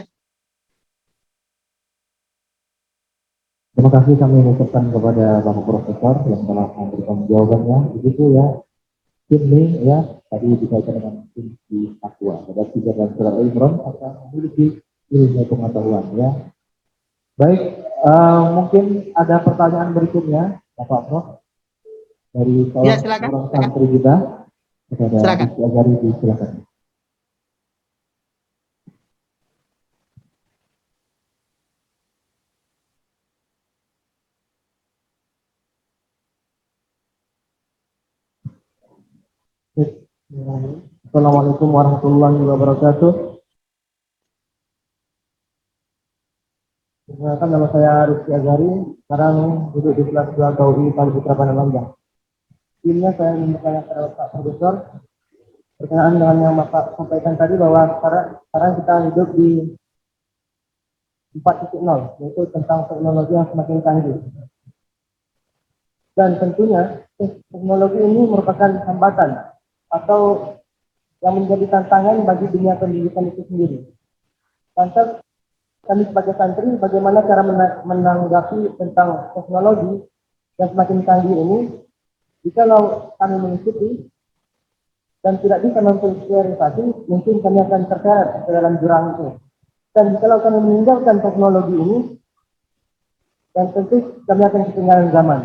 Terima kasih kami mengucapkan kepada Bapak Profesor yang telah memberikan jawabannya. Begitu ya, ini ya tadi dikaitkan dengan kunci takwa. Pada 3 dan surah Al-Imran akan memiliki ilmu pengetahuan ya. Baik, mungkin ada pertanyaan berikutnya Bapak Prof dari seorang santri kita kepada Rizky Azhari, silakan. Assalamualaikum warahmatullahi wabarakatuh. Perkenalkan, nama saya Rizky Azhari, sekarang duduk di kelas 2 KUI Putra Panelambang. Sebelumnya saya ingin bertanya kepada Pak Profesor berkenaan dengan yang Bapak sampaikan tadi bahwa sekarang kita hidup di 4.0, yaitu tentang teknologi yang semakin canggih. Dan tentunya teknologi ini merupakan hambatan atau yang menjadi tantangan bagi dunia pendidikan itu sendiri. Lantas, kami sebagai santri bagaimana cara menanggapi tentang teknologi yang semakin canggih ini. Jikalau kami mengikuti dan tidak bisa memverifikasi, mungkin kami akan terseret ke dalam jurang itu. Dan jikalau kami meninggalkan teknologi ini, dan tentu kami akan ketinggalan zaman.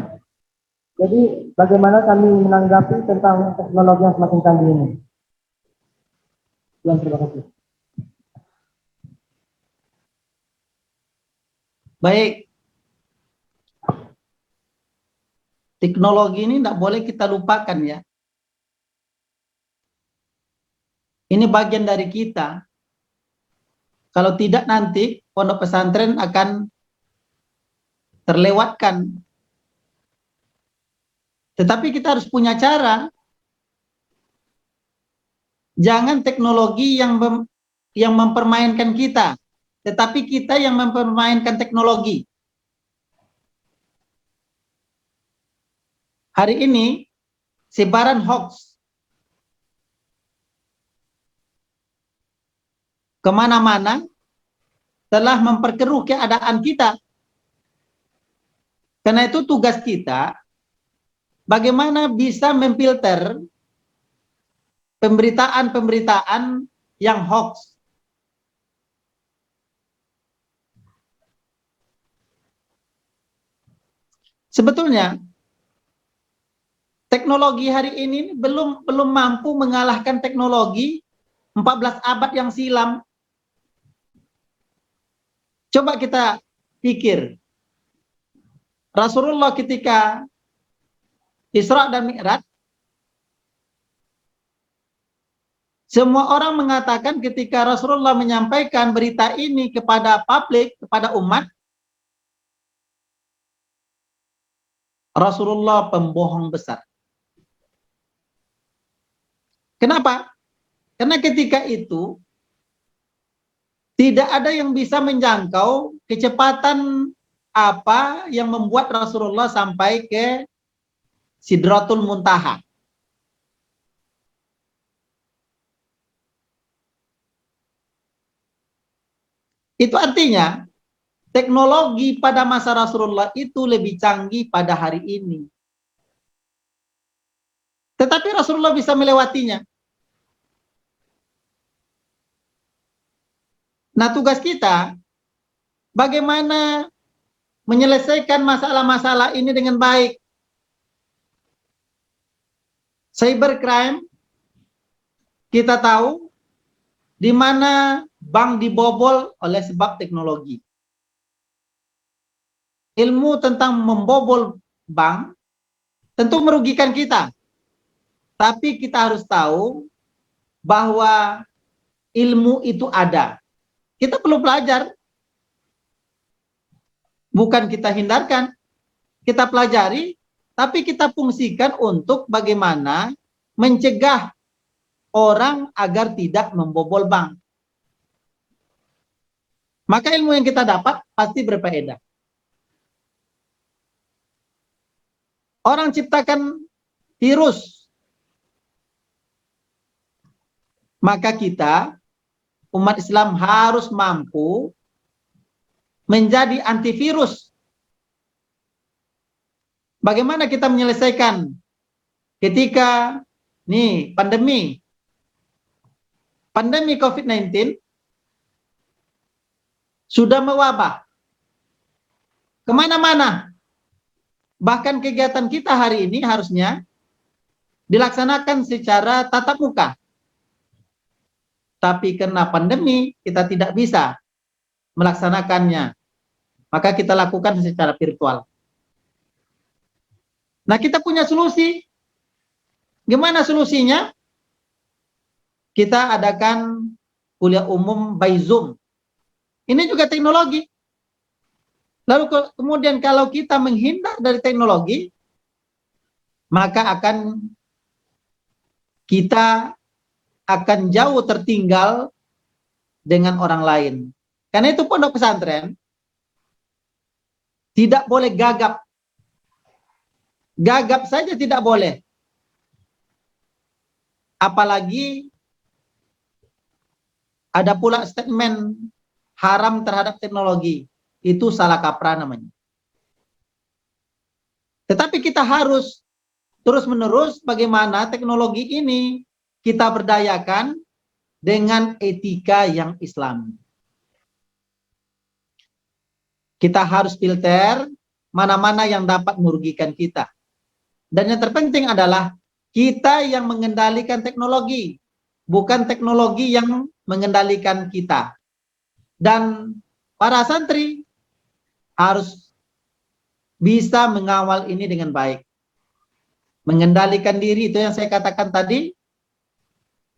Jadi bagaimana kami menanggapi tentang teknologi yang semakin canggih ini? Terima kasih. Baik. Teknologi ini tidak boleh kita lupakan ya. Ini bagian dari kita. Kalau tidak nanti pondok pesantren akan terlewatkan. Tetapi kita harus punya cara. Jangan teknologi yang mempermainkan kita, tetapi kita yang mempermainkan teknologi. Hari ini sebaran hoax kemana-mana telah memperkeruh keadaan kita. Karena itu tugas kita bagaimana bisa memfilter pemberitaan-pemberitaan yang hoax. Sebetulnya teknologi hari ini belum mampu mengalahkan teknologi 14 abad yang silam. Coba kita pikir, Rasulullah ketika Isra dan Mi'raj, semua orang mengatakan ketika Rasulullah menyampaikan berita ini kepada publik, kepada umat, Rasulullah pembohong besar. Kenapa? Karena ketika itu tidak ada yang bisa menjangkau kecepatan apa yang membuat Rasulullah sampai ke Sidratul Muntaha. Itu artinya teknologi pada masa Rasulullah itu lebih canggih pada hari ini. Tetapi Rasulullah bisa melewatinya. Nah, tugas kita bagaimana menyelesaikan masalah-masalah ini dengan baik. Cybercrime, kita tahu di mana bank dibobol oleh sebab teknologi. Ilmu tentang membobol bank tentu merugikan kita. Tapi kita harus tahu bahwa ilmu itu ada. Kita perlu belajar. Bukan kita hindarkan. Kita pelajari, tapi kita fungsikan untuk bagaimana mencegah orang agar tidak membobol bank. Maka ilmu yang kita dapat pasti berfaedah. Orang ciptakan virus, maka kita umat Islam harus mampu menjadi antivirus. Bagaimana kita menyelesaikan ketika pandemi COVID-19 sudah mewabah kemana-mana. Bahkan kegiatan kita hari ini harusnya dilaksanakan secara tatap muka. Tapi karena pandemi kita tidak bisa melaksanakannya. Maka kita lakukan secara virtual. Nah, kita punya solusi. Gimana solusinya? Kita adakan kuliah umum by Zoom. Ini juga teknologi. Lalu kemudian kalau kita menghindar dari teknologi, maka kita akan jauh tertinggal dengan orang lain. Karena itu pondok pesantren tidak boleh gagap. Gagap saja tidak boleh. Apalagi ada pula statement haram terhadap teknologi. Itu salah kaprah namanya. Tetapi kita harus terus-menerus bagaimana teknologi ini kita berdayakan dengan etika yang Islami. Kita harus filter mana-mana yang dapat merugikan kita. Dan yang terpenting adalah kita yang mengendalikan teknologi, bukan teknologi yang mengendalikan kita. Dan para santri harus bisa mengawal ini dengan baik. Mengendalikan diri, itu yang saya katakan tadi.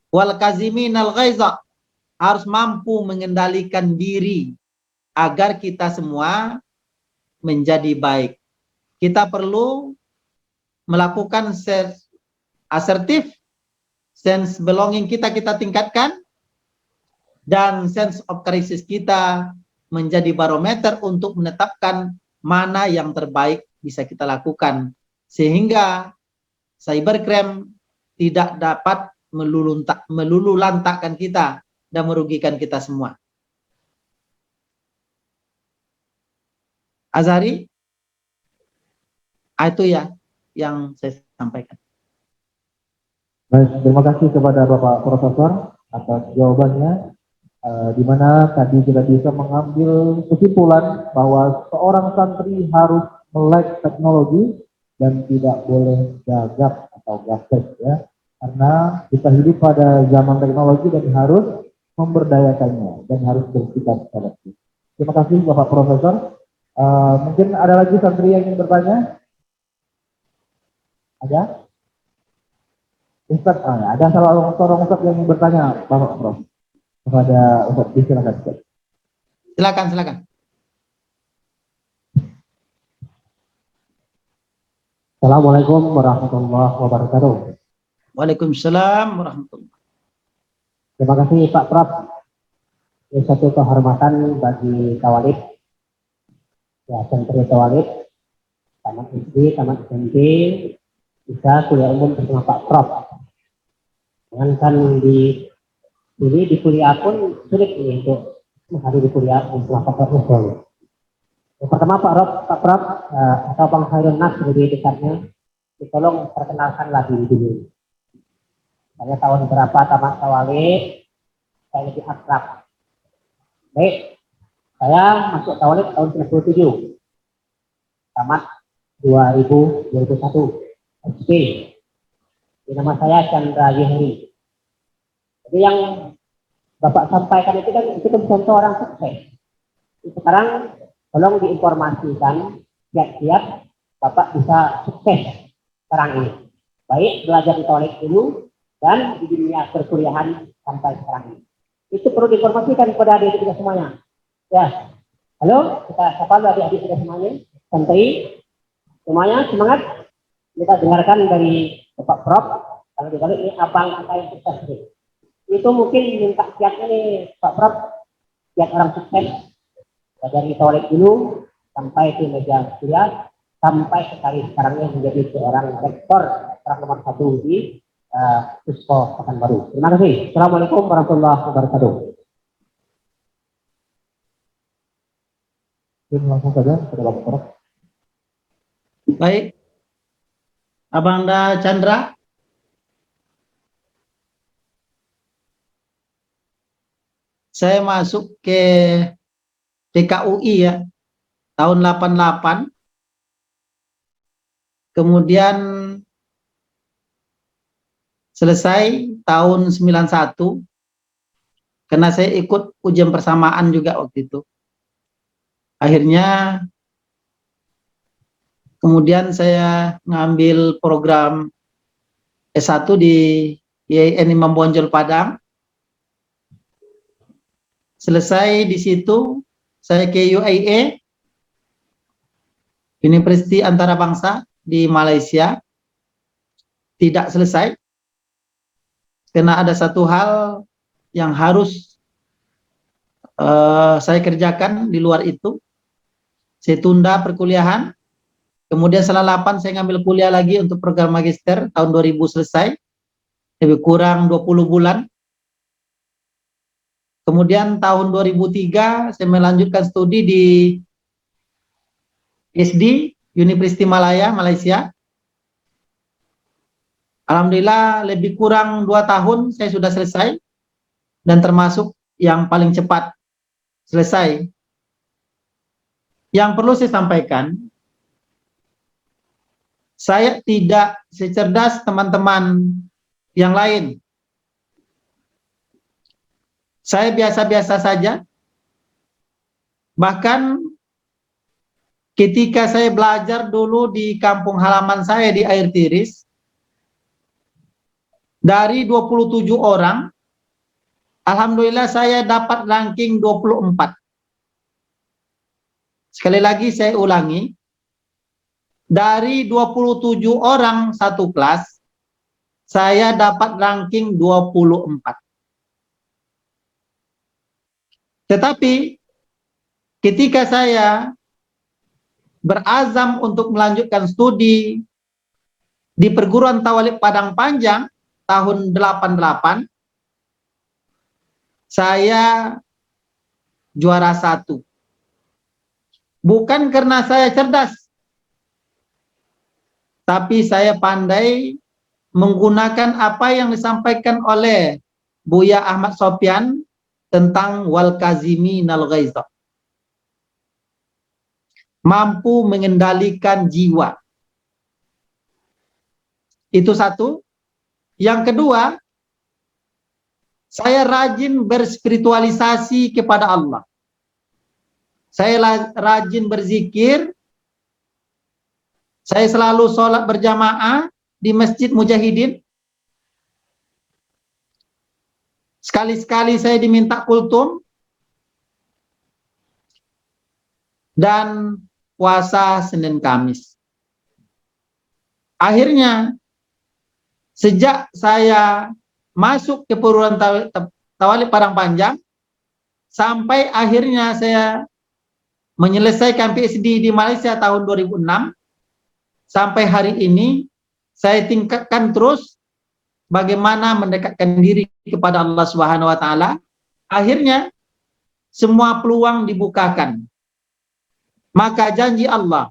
Wal kaziminal ghaiza, harus mampu mengendalikan diri agar kita semua menjadi baik. Kita perlu melakukan asertif, sense belonging kita tingkatkan, dan sense of crisis kita menjadi barometer untuk menetapkan mana yang terbaik bisa kita lakukan, sehingga cybercrime tidak dapat melululantakkan kita dan merugikan kita semua. Azhari, itu ya yang saya sampaikan. Baik, terima kasih kepada Bapak Profesor atas jawabannya, di mana tadi kita bisa mengambil kesimpulan bahwa seorang santri harus melek teknologi dan tidak boleh gagap atau gaptek ya, karena kita hidup pada zaman teknologi dan harus memberdayakannya dan harus bersikap selektif. Terima kasih Bapak Profesor. Mungkin ada lagi santri yang ingin bertanya? Ada? Ustaz, ada seorang Ustaz yang ingin bertanya, Bapak Prof. Kepada Ustaz, silakan. Silakan. Assalamualaikum warahmatullahi wabarakatuh. Waalaikumsalam warahmatullahi wabarakatuh. Terima kasih Pak Prof. Ini satu kehormatan bagi Tawalib, ya santri Tawalib, tamat SD, tamat SMP, bisa kuliah umum bersama Pak Prof. Dengan kan di kuliah pun sulit nih untuk menghadiri kuliah bersama Pak Prof. Yang pertama Pak Prof atau Bang Khairun Nas lebih dekatnya, tolong perkenalkan lagi dulu. Saya tahun berapa tamat Tawalib, saya lebih akrab. Baik, saya masuk Tawalib tahun 97, tamat 2001. Oke, nama saya Chandra Yehri. Jadi yang Bapak sampaikan itu kan contoh orang sukses. Sekarang tolong diinformasikan siap-siap Bapak bisa sukses sekarang ini. Baik belajar di Tawalib dulu dan di dunia perkuliahan sampai sekarang ini. Itu perlu diinformasikan kepada adik-adik kita semuanya. Ya, halo, kita sapa adik-adik kita semuanya. Santri, semuanya semangat. Kita dengarkan dari Bapak Prof. Kalau di balik ini abang angka yang sukses ini. Itu mungkin minta kiatnya nih Pak Prof. Kiat orang sukses. Dari Tawalib dulu sampai ke meja kuliah sampai sekarang ini menjadi seorang rektor orang nomor 1 di Puspo Pekanbaru. Terima kasih. Assalamualaikum warahmatullahi wabarakatuh. Langsung saja kepada Bapak Prof. Baik, Abangda Chandra. Saya masuk ke TKUI ya, tahun 88. Kemudian selesai tahun 91. Karena saya ikut ujian persamaan juga waktu itu. Akhirnya kemudian saya ngambil program S1 di IAIN Imam Bonjol Padang. Selesai di situ, saya ke UAE, Universiti Antarabangsa di Malaysia. Tidak selesai, karena ada satu hal yang harus saya kerjakan di luar itu. Saya tunda perkuliahan. Kemudian setelah 8 saya ngambil kuliah lagi untuk program magister, tahun 2000 selesai, lebih kurang 20 bulan. Kemudian tahun 2003 saya melanjutkan studi di SD University Malaya, Malaysia. Alhamdulillah lebih kurang 2 tahun saya sudah selesai dan termasuk yang paling cepat selesai. Yang perlu saya sampaikan, saya tidak secerdas teman-teman yang lain. Saya biasa-biasa saja. Bahkan ketika saya belajar dulu di kampung halaman saya di Air Tiris, dari 27 orang, alhamdulillah saya dapat ranking 24. Sekali lagi saya ulangi, dari 27 orang satu kelas, saya dapat ranking 24. Tetapi ketika saya berazam untuk melanjutkan studi di perguruan Tawalib Padang Panjang tahun 88, saya juara 1. Bukan karena saya cerdas, tapi saya pandai menggunakan apa yang disampaikan oleh Buya Ahmad Sofyan tentang wal kaziminal ghaiza. Mampu mengendalikan jiwa. Itu satu. Yang kedua, saya rajin berspiritualisasi kepada Allah. Saya rajin berzikir. Saya selalu sholat berjamaah di Masjid Mujahidin. Sekali-sekali saya diminta kultum. Dan puasa Senin Kamis. Akhirnya, sejak saya masuk ke perguruan Tawalib Padang Panjang, sampai akhirnya saya menyelesaikan PhD di Malaysia tahun 2006, sampai hari ini saya tingkatkan terus bagaimana mendekatkan diri kepada Allah Subhanahu wa taala. Akhirnya semua peluang dibukakan. Maka janji Allah,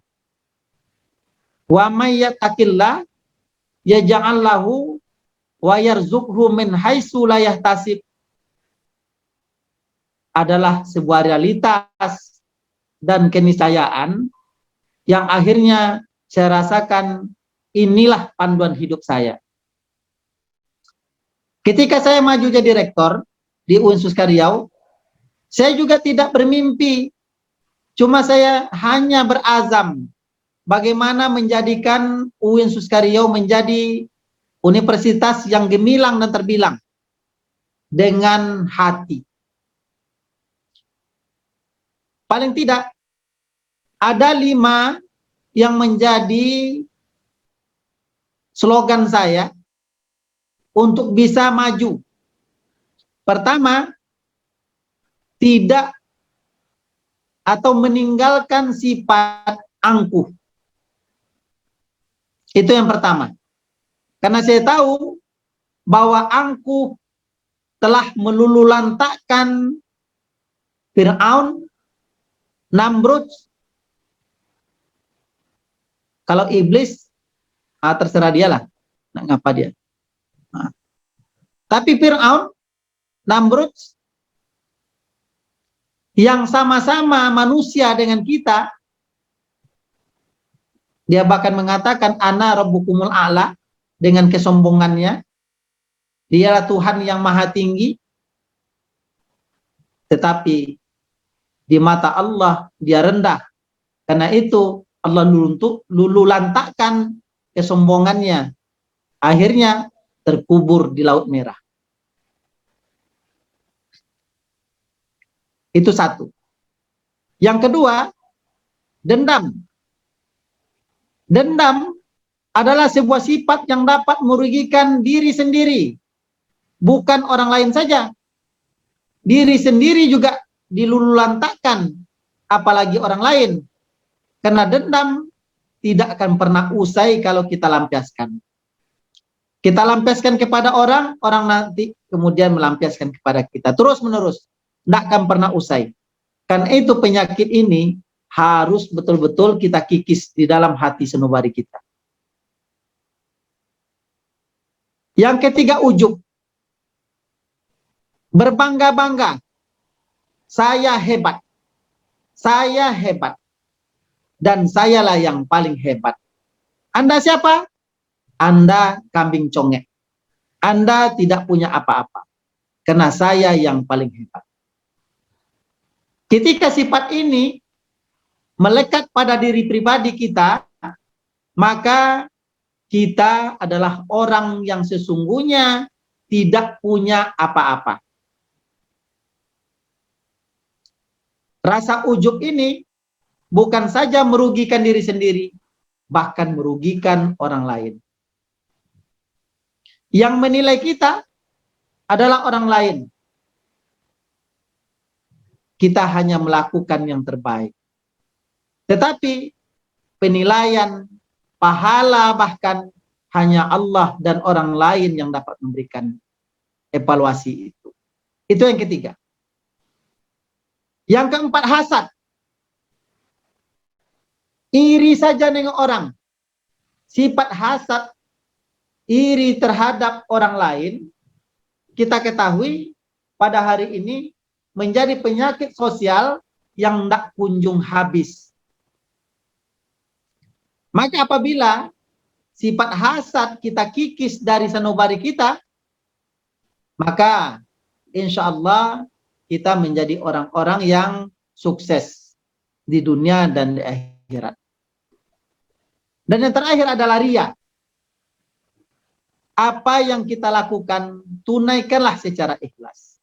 wa may yattaqillah yaj'al lahu wa yarzuqhu min haitsu la yahtasib, adalah sebuah realitas dan keniscayaan yang akhirnya saya rasakan inilah panduan hidup saya. Ketika saya maju jadi rektor di UIN Suska Riau, saya juga tidak bermimpi, cuma saya hanya berazam bagaimana menjadikan UIN Suska Riau menjadi universitas yang gemilang dan terbilang dengan hati. Paling tidak ada 5 yang menjadi slogan saya untuk bisa maju. Pertama, tidak atau meninggalkan sifat angkuh. Itu yang pertama. Karena saya tahu bahwa angkuh telah melululantakkan Fir'aun, Namrud. Kalau iblis, terserah dia lah, ngapa dia. Tapi Fir'aun, Namrud, yang sama-sama manusia dengan kita, dia bahkan mengatakan ana rabbukumul a'la, dengan kesombongannya, dialah Tuhan yang maha tinggi. Tetapi di mata Allah dia rendah. Karena itu Allah lululantakkan kesombongannya. Akhirnya terkubur di Laut Merah. Itu satu. Yang kedua, dendam. Dendam adalah sebuah sifat yang dapat merugikan diri sendiri. Bukan orang lain saja. Diri sendiri juga dilululantakkan, apalagi orang lain. Karena dendam tidak akan pernah usai kalau kita lampiaskan. Kita lampiaskan kepada orang, orang nanti kemudian melampiaskan kepada kita. Terus menerus. tidak akan pernah usai. Karena itu penyakit ini harus betul-betul kita kikis di dalam hati sanubari kita. Yang ketiga, ujub. Berbangga-bangga. Saya hebat. Saya hebat. Dan sayalah yang paling hebat. Anda siapa? Anda kambing congek. Anda tidak punya apa-apa. Karena saya yang paling hebat. Ketika sifat ini melekat pada diri pribadi kita, maka kita adalah orang yang sesungguhnya tidak punya apa-apa. Rasa ujub ini bukan saja merugikan diri sendiri, bahkan merugikan orang lain. Yang menilai kita adalah orang lain. Kita hanya melakukan yang terbaik. Tetapi penilaian, pahala bahkan hanya Allah dan orang lain yang dapat memberikan evaluasi itu. Itu yang ketiga. Yang keempat, hasad. Iri saja dengan orang. Sifat hasad, iri terhadap orang lain, kita ketahui pada hari ini menjadi penyakit sosial yang tidak kunjung habis. Maka apabila sifat hasad kita kikis dari sanubari kita, maka insya Allah kita menjadi orang-orang yang sukses di dunia dan di akhirat. Dan yang terakhir adalah riya. Apa yang kita lakukan, tunaikanlah secara ikhlas.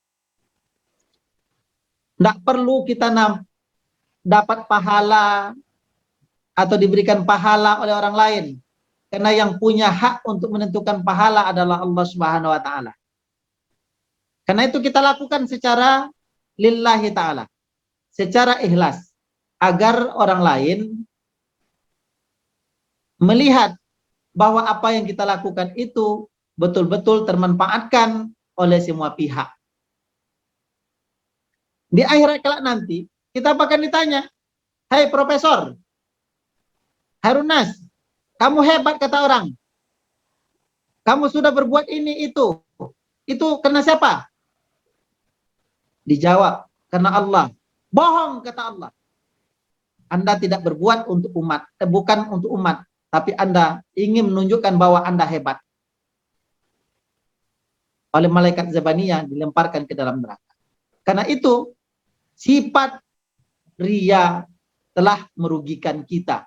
Tidak perlu kita dapat pahala atau diberikan pahala oleh orang lain. Karena yang punya hak untuk menentukan pahala adalah Allah Subhanahu wa Ta'ala. Karena itu kita lakukan secara lillahi ta'ala, secara ikhlas, agar orang lain melihat bahwa apa yang kita lakukan itu betul-betul termanfaatkan oleh semua pihak. Di akhirat kelak nanti, kita akan ditanya, "Hai Profesor Harunas, kamu hebat," kata orang. "Kamu sudah berbuat ini, itu. Itu karena siapa?" Dijawab, "Karena Allah." "Bohong," kata Allah. "Anda tidak berbuat untuk umat, bukan untuk umat, tapi Anda ingin menunjukkan bahwa Anda hebat." Oleh malaikat Zabaniyah dilemparkan ke dalam neraka. Karena itu, sifat riya telah merugikan kita.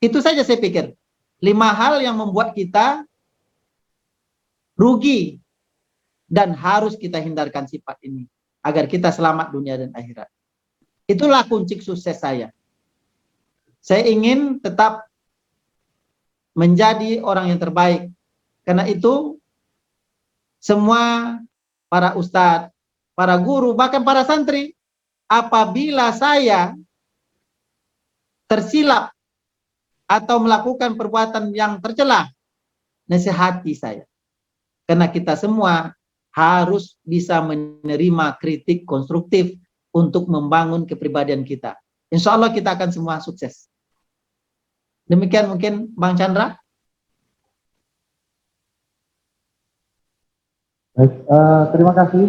Itu saja saya pikir. 5 hal yang membuat kita rugi dan harus kita hindarkan sifat ini agar kita selamat dunia dan akhirat. Itulah kunci sukses saya. Saya ingin tetap menjadi orang yang terbaik. Karena itu semua para ustadz, para guru, bahkan para santri, apabila saya tersilap atau melakukan perbuatan yang tercela, nasihati saya. Karena kita semua harus bisa menerima kritik konstruktif untuk membangun kepribadian kita. Insya Allah kita akan semua sukses. Demikian mungkin Bang Chandra. Baik, terima kasih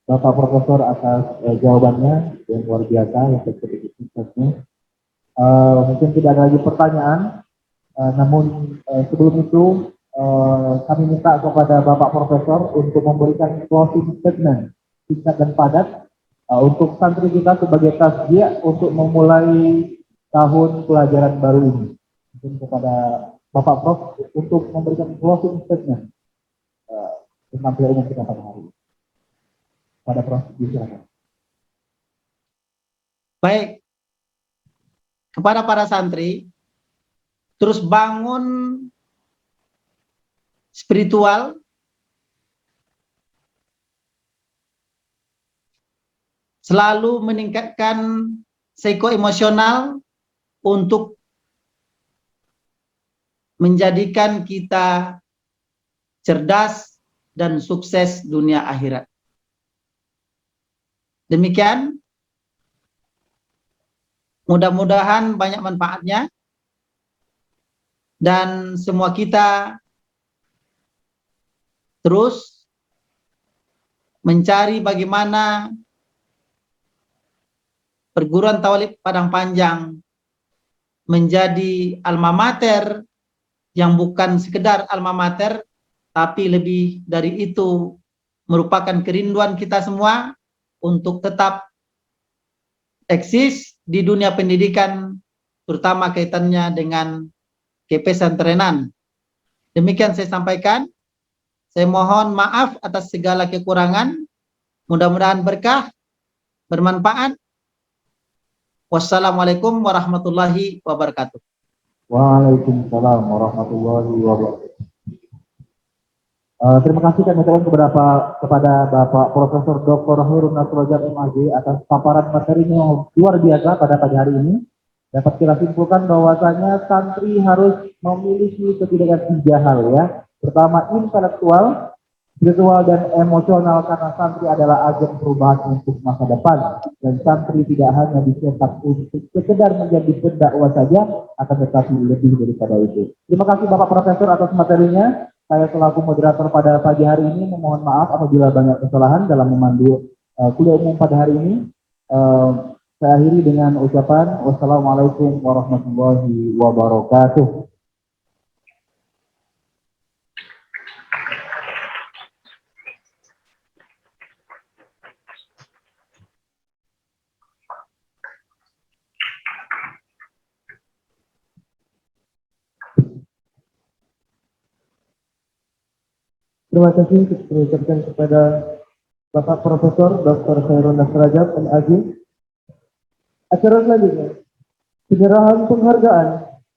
Bapak Profesor atas jawabannya yang luar biasa, yang spesifik suksesnya. Mungkin tidak ada lagi pertanyaan, namun sebelum itu kami minta kepada Bapak Profesor untuk memberikan closing statement singkat dan padat untuk santri kita sebagai tasjiyah untuk memulai tahun pelajaran baru ini. Mungkin kepada Bapak Prof untuk memberikan closing statement tentang kuliah umum kita pada hari ini. Pada Prof, silakan. Baik, kepada para santri, terus bangun spiritual, selalu meningkatkan psikoemosional untuk menjadikan kita cerdas dan sukses dunia akhirat. Demikian, mudah-mudahan banyak manfaatnya dan semua kita terus mencari bagaimana perguruan Tauhid Padang Panjang menjadi alma mater yang bukan sekedar alma mater, tapi lebih dari itu merupakan kerinduan kita semua untuk tetap eksis di dunia pendidikan, terutama kaitannya dengan kepesantrenan. Demikian saya sampaikan. Saya mohon maaf atas segala kekurangan. Mudah-mudahan berkah, bermanfaat. Wassalamualaikum warahmatullahi wabarakatuh. Waalaikumsalam warahmatullahi wabarakatuh. Terima kasih kami ucapkan kepada Bapak Profesor Dr. Khairul Nasrullah MAG atas paparan materinya yang luar biasa pada pagi hari ini. Dapat kita simpulkan bahwasanya santri harus memiliki setidaknya 3 hal ya. Pertama, intelektual, spiritual, dan emosional, karena santri adalah agen perubahan untuk masa depan. Dan santri tidak hanya dicetak untuk sekedar menjadi pendakwah saja, akan tetapi lebih daripada itu. Terima kasih Bapak Profesor atas materinya. Saya selaku moderator pada pagi hari ini memohon maaf apabila banyak kesalahan dalam memandu kuliah umum pada hari ini. Saya akhiri dengan ucapan wassalamualaikum warahmatullahi wabarakatuh. Terima kasih diucapkan kepada Bapak Profesor Dr. Khairul Nasrullah MAG. Acara selanjutnya, penyerahan penghargaan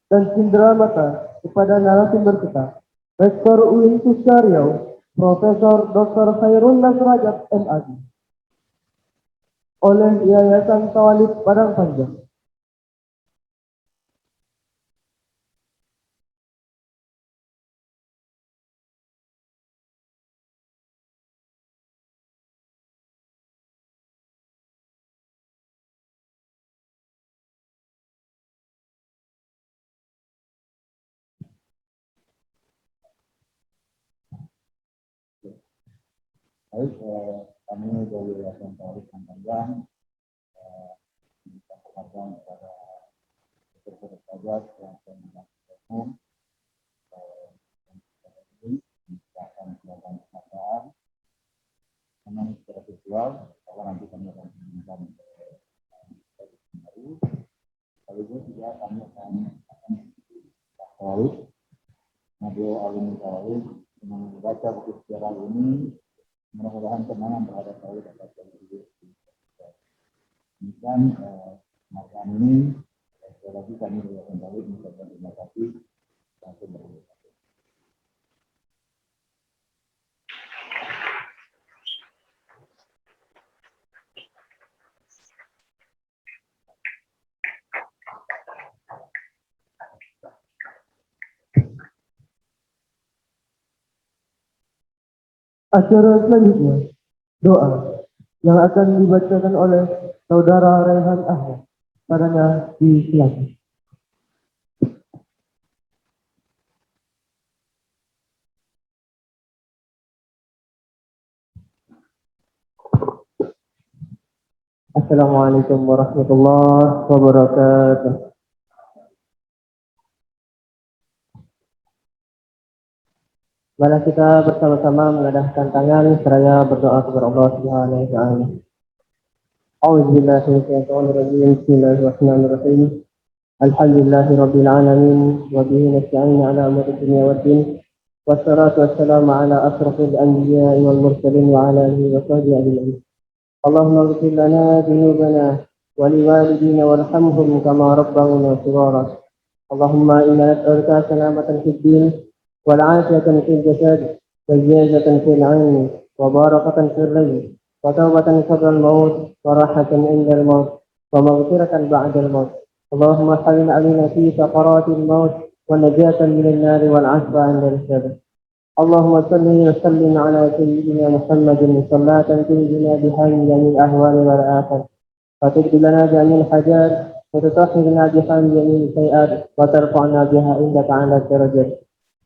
dan cindera mata kepada narasumber kita, Rektor UIN Pusat Riau, Profesor Dr. Khairul Nasrullah MAG, oleh Yayasan Tauhid Padang Panjang. Baik, kami dari Yayasan Tauhid Padang Panjang memberikan penghargaan kepada Profesor Pajak yang telah umum ini akan melakukan penghargaan memang secara virtual, kalau nanti kami akan menggunakan baru, sekaligus juga kami akan Tauhid, Nabil Alumni Tauhid, dengan membaca buku sejarah ini, mudah-mudahan kenangan terhadap Tauhid akan terjadi. Demikian malam ini, sekali lagi kami dari Yayasan Tauhid mengucapkan terima kasih dan terima kasih. Acara selanjutnya, doa yang akan dibacakan oleh Saudara Rehan Ahmad. Padanya disilakan. Assalamualaikum warahmatullahi wabarakatuh. Mari kita bersama-sama mengadahkan tangan seraya berdoa kepada Allah Subhanahu wa taala. A'udzubillahi minasyaitonir rajim. Bismillahirrahmanirrahim. Alhamdulillahi rabbil alamin wa bihi nasta'in 'ala umuri dunya waddin. Wassalatu wassalamu 'ala asrofil anbiya'i wal mursalin wa 'ala alihi wa sahbihi ajma'in. Allahumma ighfir lana dhunubana wa liwalidina warhamhum kama rabbawna shighara. Allahumma inna nas'aluka salamatan fid din والعافية في الجسد والزيادة في العلم وبركة في الرزق وتوبة قبل الموت وراحة عند الموت ومغفرة بعد الموت. اللهم حلل علينا في سقرات الموت والنجاة من النار والعفو عند الحساب. اللهم صل وسلم على سيدنا محمد صلاة تنجينا بها من جميع الأهوال والآفات وتقضي لنا جميع الحاجات وتطهرنا بها من جميع السيئات وترفعنا بها عندك على الدرجات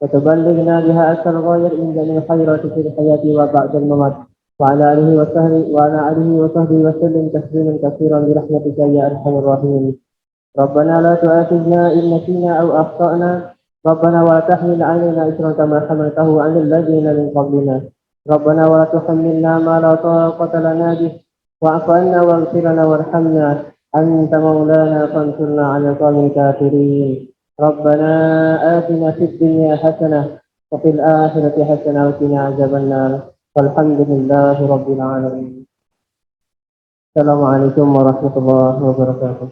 وتبلغنا بها أكثر الغاية من جميع الخيرات في الحياة وبعد الممات وعلى آله وصحبه وسلم تسليما كثيرا برحمتك يا أرحم الراحمين. ربنا لا تؤاخذنا إن نسينا أو أخطأنا ربنا ولا تحمل علينا إصرا كما حملته عن الذين من قبلنا ربنا ولا تحملنا ما لا طاقة لنا به واعف عنا واغفر لنا وارحمنا أنت مولانا فانصرنا على القوم الكافرين ربنا آتنا في الدنيا حسنة وفي الآخرة حسنة وقنا عذاب النار والحمد لله رب العالمين. السلام عليكم ورحمة الله وبركاته.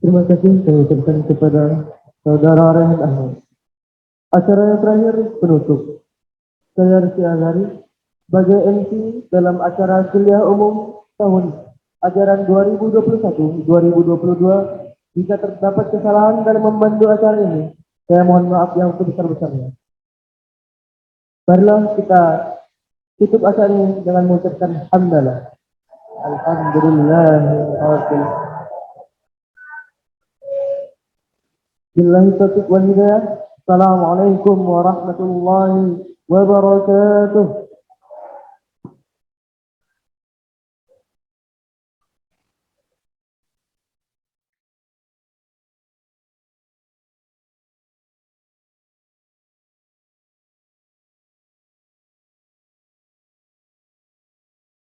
Terima kasih saya ucapkan kepada saudara Rehan Ahmad. Acara yang terakhir penutup. Saya Rizky Azhari sebagai MC dalam acara kuliah umum tahun ajaran 2021-2022. Jika terdapat kesalahan dalam membantu acara ini, saya mohon maaf yang sebesar-besarnya. Marilah kita tutup acara ini dengan mengucapkan hamdalah. Alhamdulillah. Billahi taufiq wal hidayah. Assalamualaikum warahmatullahi wabarakatuh.